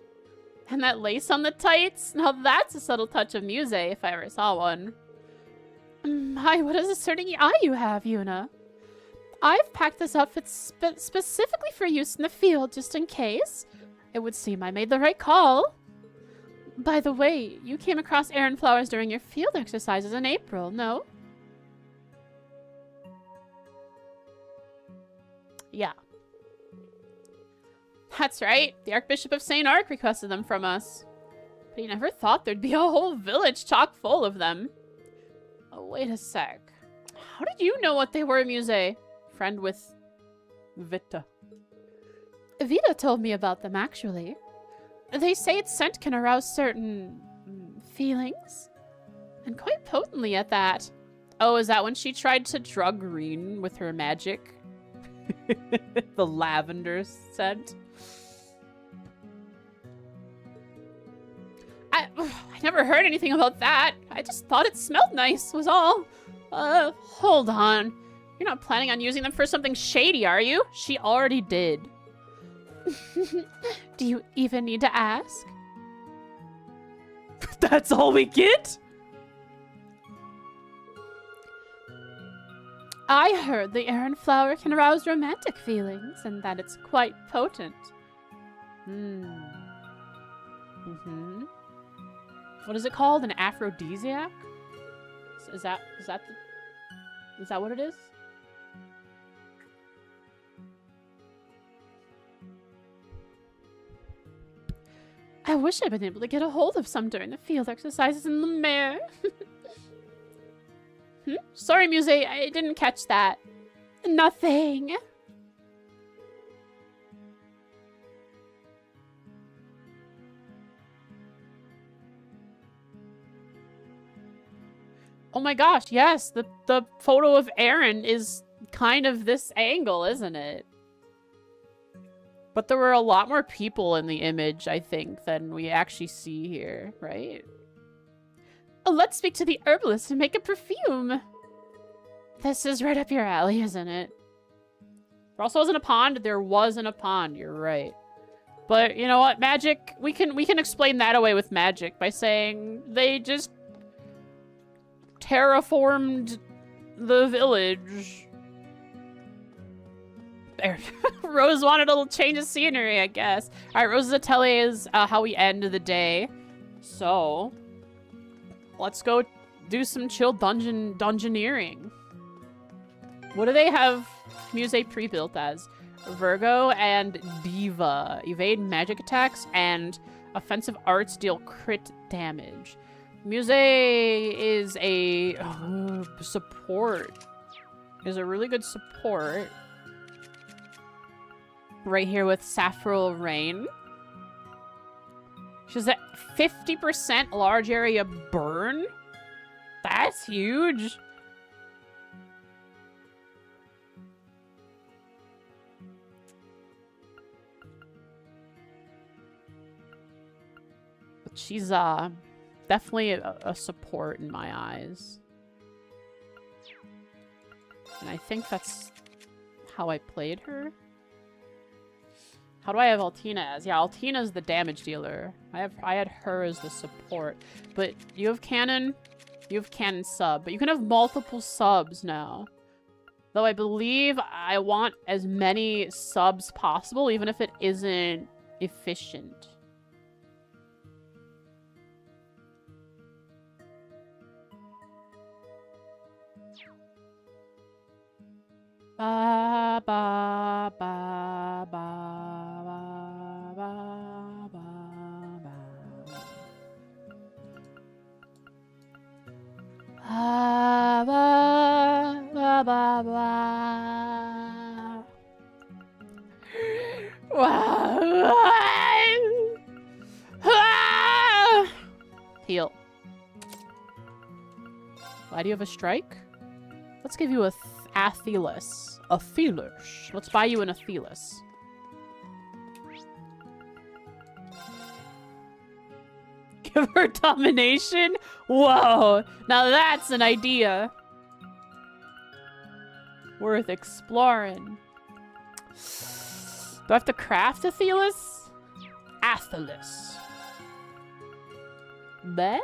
And that lace on the tights? Now that's a subtle touch of Muse, if I ever saw one. My, what is a certain eye you have, Yuna? I've packed this outfit specifically for use in the field, just in case. It would seem I made the right call. By the way, you came across Eryn flowers during your field exercises in April, no? Yeah. That's right. The Archbishop of St. Ark requested them from us. But he never thought there'd be a whole village chock full of them. Oh, wait a sec. How did you know what they were, Muse? Friend with Vita. Vita told me about them, actually. They say its scent can arouse certain feelings. And quite potently at that. Oh, is that when she tried to drug Reen with her magic? The lavender scent. I never heard anything about that. I just thought it smelled nice, was all. Hold on. You're not planning on using them for something shady, are you? She already did. Do you even need to ask? That's all we get? I heard the Eryn flower can arouse romantic feelings and that it's quite potent. What is it called? An aphrodisiac? Is that what it is? I wish I'd been able to get a hold of some during the field exercises in the mare. Sorry, Muse, I didn't catch that. Nothing. Oh my gosh, yes, the photo of Eryn is kind of this angle, isn't it? But there were a lot more people in the image, I think, than we actually see here, right? Oh, let's speak to the herbalist and make a perfume. This is right up your alley, isn't it? There also wasn't a pond. There wasn't a pond. You're right. But you know what? Magic, we can explain that away with magic by saying they just terraformed the village. There. Rose wanted a little change of scenery, I guess. All right, Rose's Atelier is how we end the day. So, let's go do some chill dungeoneering. What do they have Muse pre-built as? Virgo and Diva. Evade magic attacks and offensive arts deal crit damage. Muse is a support. Is a really good support. Right here with Saffron Rain. She's at 50% large area burn? That's huge. But she's definitely a support in my eyes. And I think that's how I played her. How do I have Altina as? Yeah, Altina's the damage dealer. I had her as the support. But you have Cannon sub. But you can have multiple subs now. Though I believe I want as many subs possible, even if it isn't efficient. Ba ba ba ba ba ba ba ba. Ba ba ba ba ba. Heal. Why do you have a strike? Let's give you a Athelis. Athelis. Let's buy you an Athelis. Give her domination? Whoa. Now that's an idea. Worth exploring. Do I have to craft Athelis? Athelis. Bah?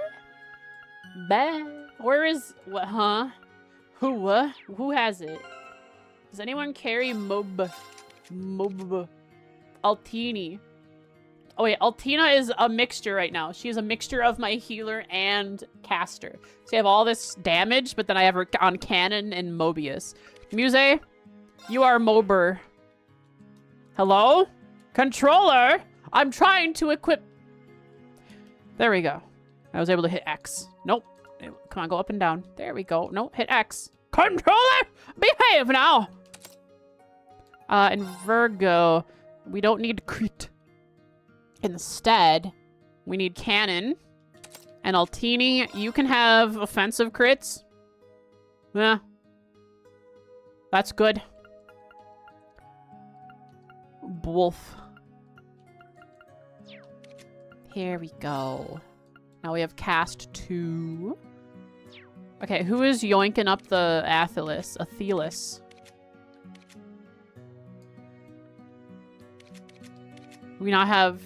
Bah? Where is... What, huh? Who has it? Does anyone carry Mob? Altini. Oh wait, Altina is a mixture right now. She is a mixture of my healer and caster. So I have all this damage, but then I have her on Cannon and Mobius. Muse, you are Mober. Hello? Controller? I'm trying to equip... There we go. I was able to hit X. Nope. Come on, go up and down. There we go. No, hit X. Controller! Behave now! In Virgo, we don't need crit. Instead, we need Cannon. And Altini, you can have offensive crits. Yeah. That's good. Wolf. Here we go. Now we have cast 2. Okay, who is yoinking up the Athelis? Athelis. We not have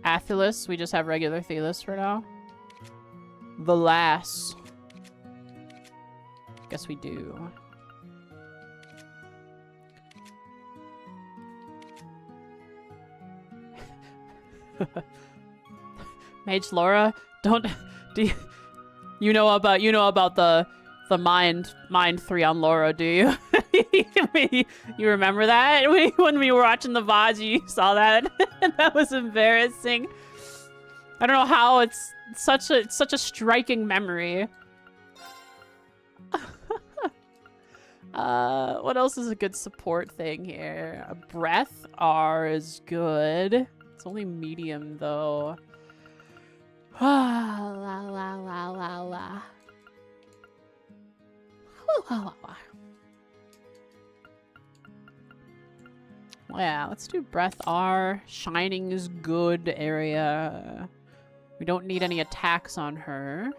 Athelis, we just have regular Thelis for now. The lass. Guess we do. Mage Laura, don't you know about the mind 3 on Laura, do you? You remember that? When we were watching the VOD, you saw that? That was embarrassing. I don't know how it's such a striking memory. What else is a good support thing here? A breath R is good. It's only medium though. La la la la la la. Yeah, let's do breath R. Shining is good area. We don't need any attacks on her.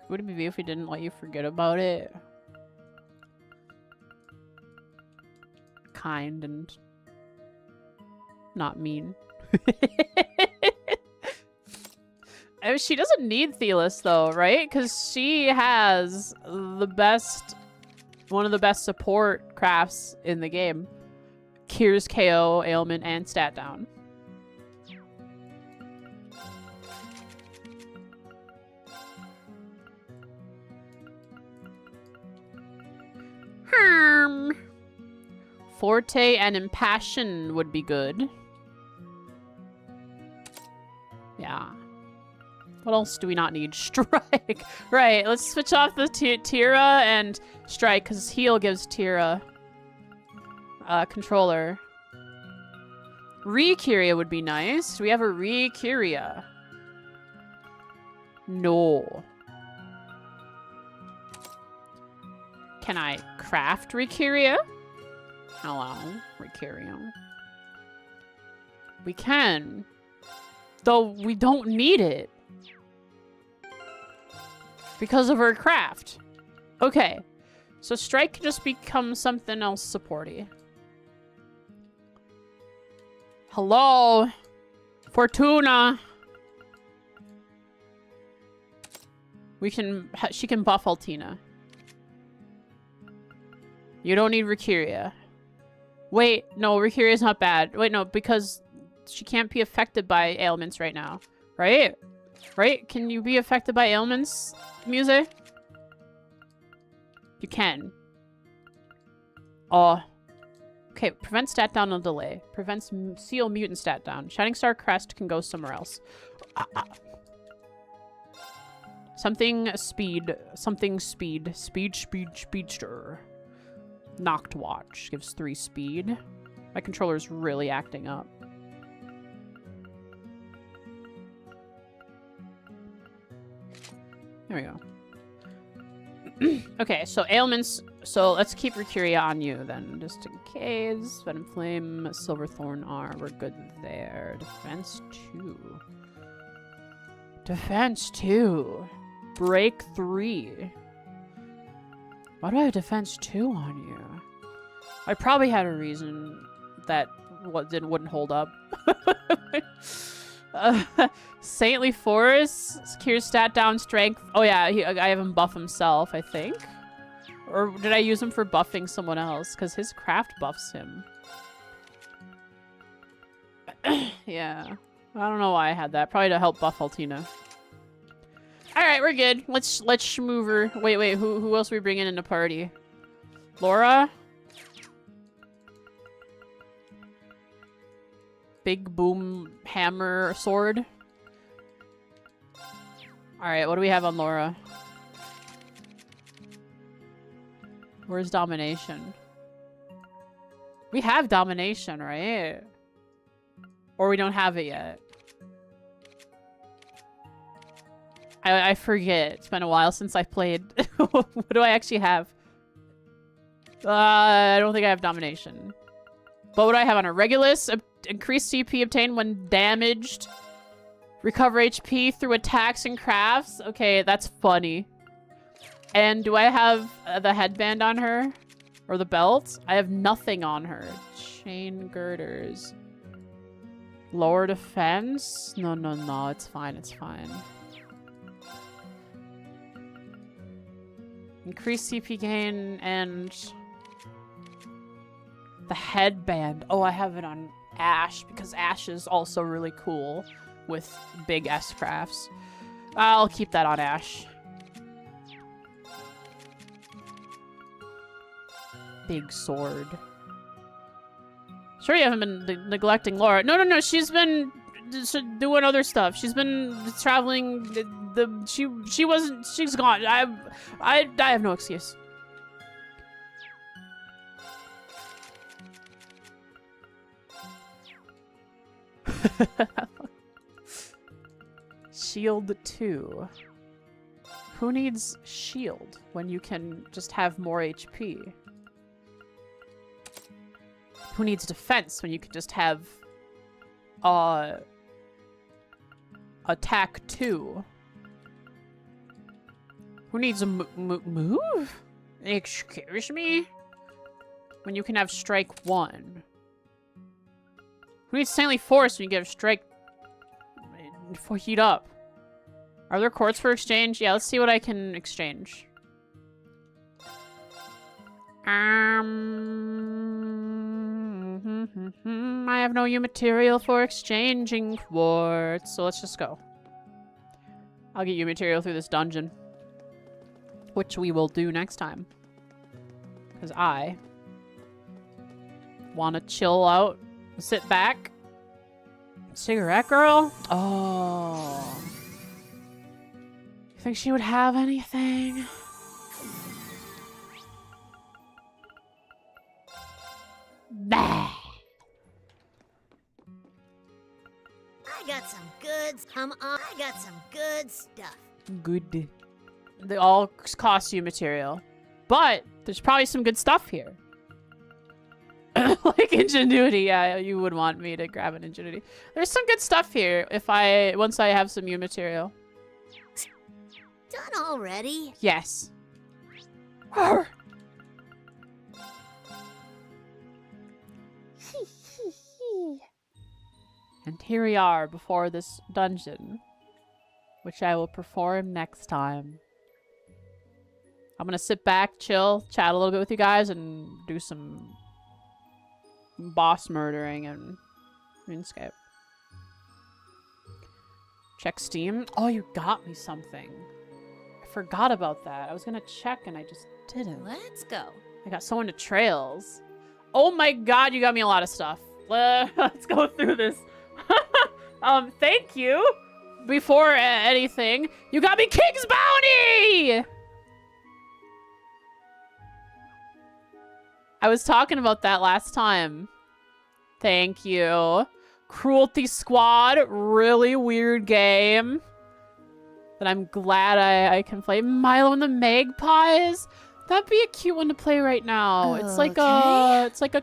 Would it be if we didn't let you forget about it? Kind and not mean. I mean, she doesn't need Thelis though, right? Because she has the best, one of the best support crafts in the game. Cures KO, ailment, and stat down. Forte and Impassion would be good. Yeah. What else do we not need? Strike. Right, let's switch off the Tira and Strike, because heal gives Tira controller. Re-Kyria would be nice. Do we have a Re-Kyria? No. Can I craft Re-Kyria? Hello, Re-Kyria. We can. Though we don't need it. Because of her craft. Okay. So Strike can just become something else supporty. Hello? Fortuna. She can buff Altina. You don't need Recuria. Wait, no, Recuria is not bad. Wait, no, because she can't be affected by ailments right now. Right? Right? Can you be affected by ailments, Muse? You can. Oh. Okay, prevent stat down and delay. Prevents seal mutant stat down. Shining Star Crest can go somewhere else. Something speed. Something speed. Speedster. Knocked Watch gives 3 speed. My controller's really acting up. There we go. Okay, so ailments. So let's keep Recuria on you then, just in case. Venom Flame, Silverthorn R. We're good there. Defense 2. Defense 2. Break 3. Why do I have defense 2 on you? I probably had a reason that wouldn't hold up. Saintly Forest, cures stat down strength. Oh yeah, I have him buff himself, I think. Or did I use him for buffing someone else? Because his craft buffs him. Yeah. I don't know why I had that. Probably to help buff Altina. Alright, we're good. Let's move her. Wait, who else are we bringing in the party? Laura? Big boom hammer sword. Alright, what do we have on Laura? Where's domination? We have domination, right? Or we don't have it yet. I forget. It's been a while since I played. What do I actually have? I don't think I have domination. But what do I have on her? Regulus? Increased CP obtained when damaged. Recover HP through attacks and crafts? Okay, that's funny. And do I have the headband on her? Or the belt? I have nothing on her. Chain girders. Lower defense? No. It's fine. It's fine. Increased CP gain and... the headband. Oh, I have it on Ash because Ash is also really cool with big S crafts. I'll keep that on Ash. Big sword. Sure you haven't been neglecting Laura. No, no, no. She's been doing other stuff. She's been traveling. She wasn't. She's gone. I have no excuse. Shield 2. Who needs shield when you can just have more HP? Who needs defense when you can just have attack 2? Who needs a move? Excuse me? When you can have strike 1. Who needs Saintly Force when you get strike for heat up? Are there quartz for exchange? Yeah, let's see what I can exchange. I have no new material for exchanging quartz, so let's just go. I'll get you material through this dungeon, which we will do next time. Because I want to chill out, sit back. Cigarette girl? Oh. You think she would have anything? Bah. I got some goods. Come on. I got some good stuff. Good. They all cost you material. But there's probably some good stuff here. Like ingenuity. Yeah, you would want me to grab an ingenuity. There's some good stuff here once I have some new material. Done already? Yes. Arr. And here we are before this dungeon, which I will perform next time. I'm gonna sit back, chill, chat a little bit with you guys, and do some boss murdering and RuneScape. Check Steam. Oh, you got me something. I forgot about that. I was gonna check and I just didn't. Let's go. I got someone to Trails. Oh my god, you got me a lot of stuff. Let's go through this. Thank you. Before anything, you got me King's Bounty! I was talking about that last time. Thank you. Cruelty Squad, really weird game. But I'm glad I can play. Milo and the Magpies. That'd be a cute one to play right now. It's like a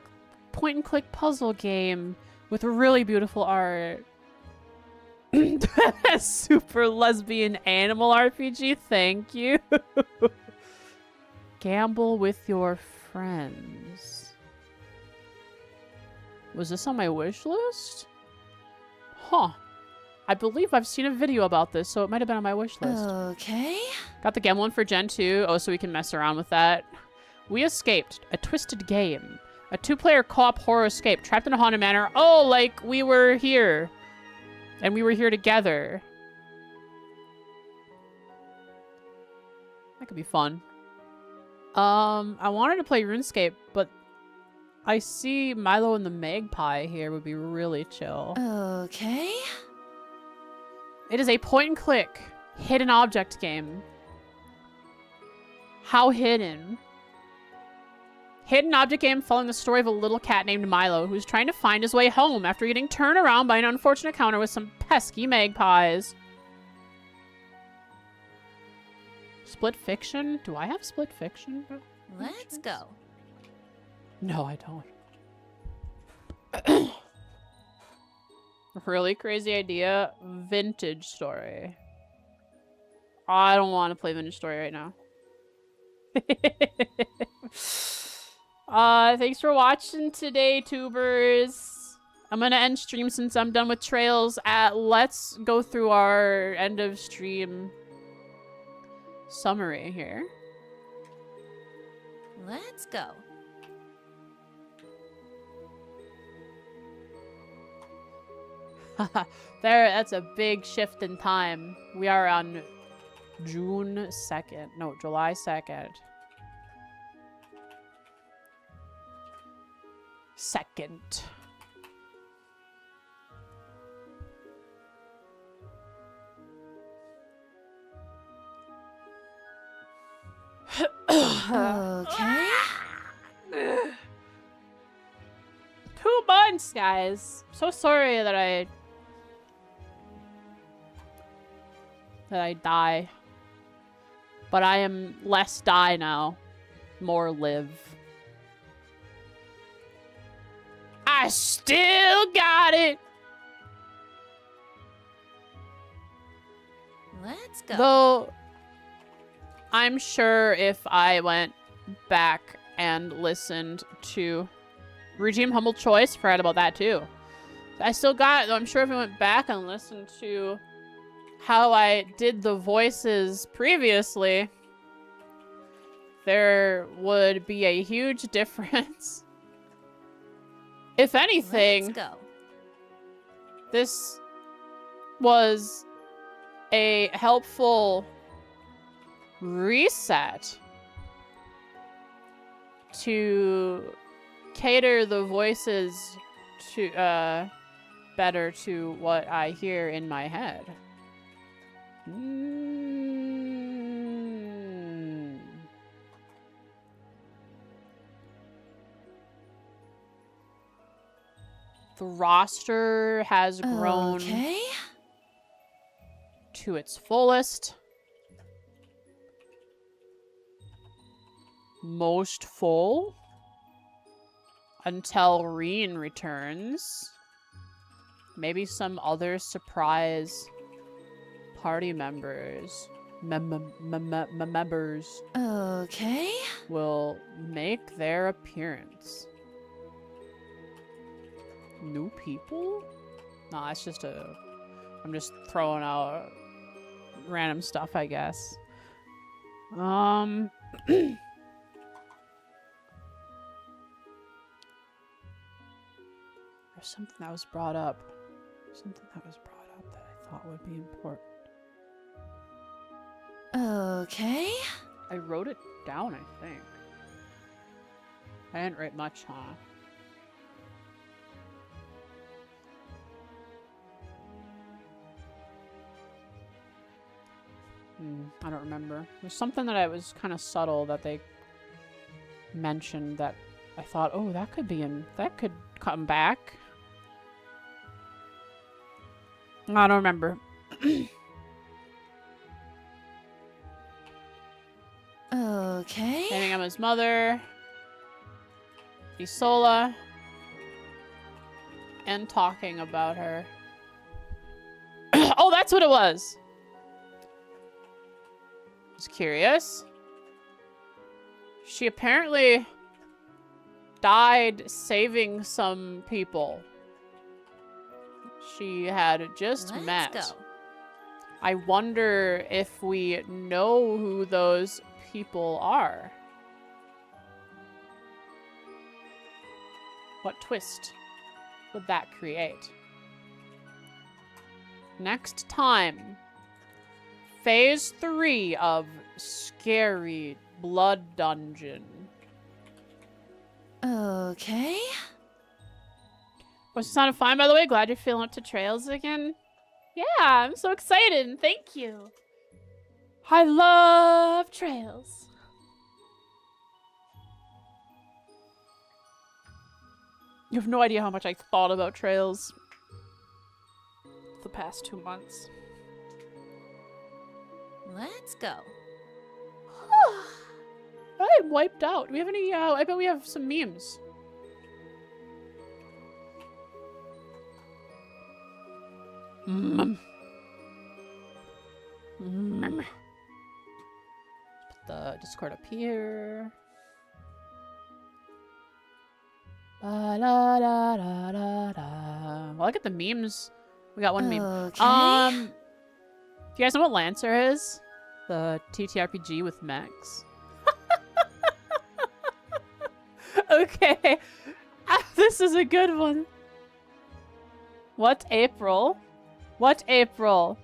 point and click puzzle game with really beautiful art. Super lesbian animal RPG. Thank you. Gamble with your friends. Was this on my wish list? Huh. I believe I've seen a video about this, so it might have been on my wish list. Okay. Got the Gamble one for Gen 2. Oh, so we can mess around with that. We Escaped. A twisted game. A 2-player co-op horror escape. Trapped in a haunted manor. Oh, like we were here. And we were here together. That could be fun. I wanted to play RuneScape, but I see Milo and the Magpie here would be really chill. Okay. It is a point-and-click hidden object game. How hidden? Hidden object game following the story of a little cat named Milo who's trying to find his way home after getting turned around by an unfortunate encounter with some pesky magpies. Split Fiction? Do I have Split Fiction? Let's go. No, I don't. Really crazy idea. Vintage Story. I don't want to play Vintage Story right now. Thanks for watching today, tubers. I'm gonna end stream since I'm done with Trails. Let's go through our end of stream summary here. Let's go. That's a big shift in time. We are on June 2nd. No, July 2nd. Second. Okay. 2 months, guys. So sorry that I die. But I am less die now. More live. I still got it. Let's go. Though, I'm sure if I went back and listened to Regime Humble Choice, forgot about that too. I still got it, though I'm sure if I went back and listened to how I did the voices previously, there would be a huge difference. If anything, Let's go. this was a helpful reset to cater the voices to better to what I hear in my head. The roster has grown Okay. to its fullest. Most full. Until Eryn returns. Maybe some other surprise party members. Members Okay. will make their appearance. New people? Nah, it's just I'm just throwing out random stuff, I guess. There's something that was brought up. Something that was brought up that I thought would be important. Okay. I wrote it down, I think. I didn't write much, huh? I don't remember. There's something that I was kind of subtle that they mentioned that I thought, oh, that could come back. I don't remember. Okay. Naming him his mother, Isola, and talking about her. Oh, that's what it was. Was curious. She apparently died saving some people she had just met. Let's go. I wonder if we know who those people are. What twist would that create? Next time, Phase 3 of Scary Blood Dungeon. Okay. Was it sounded fine, by the way? Glad you're feeling up to trails again. Yeah, I'm so excited. Thank you. I love trails. You have no idea how much I thought about trails the past 2 months. Let's go. I'm wiped out. Do we have any, I bet we have some memes. Put the Discord up here. Well, I get the memes. We got one meme. Okay. Do you guys know what Lancer is? The TTRPG with mechs. Okay. This is a good one. What April? What April?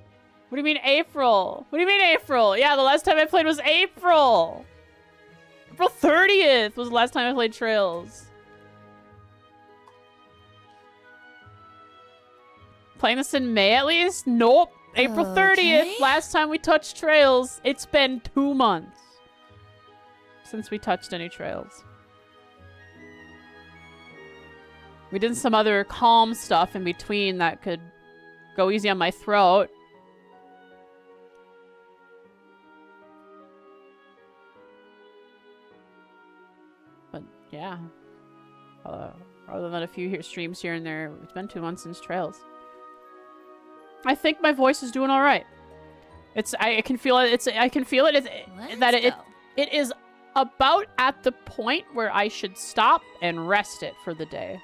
What do you mean April? What do you mean April? Yeah, the last time I played was April. April 30th was the last time I played Trails. Playing this in May at least? Nope. April 30th, Okay. last time we touched Trails. It's been 2 months since we touched any trails. We did some other calm stuff in between that could go easy on my throat. But yeah. Other than a few streams here and there, it's been 2 months since trails. I think my voice is doing all right. I can feel it. I can feel it. It is about at the point where I should stop and rest it for the day.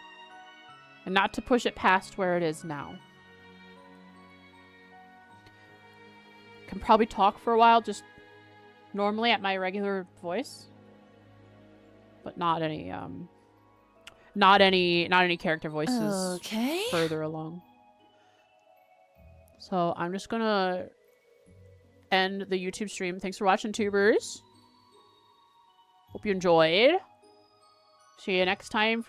And not to push it past where it is now. Can probably talk for a while, just normally at my regular voice. But not any character voices further along. So I'm just gonna end the YouTube stream. Thanks for watching, tubers. Hope you enjoyed. See you next time for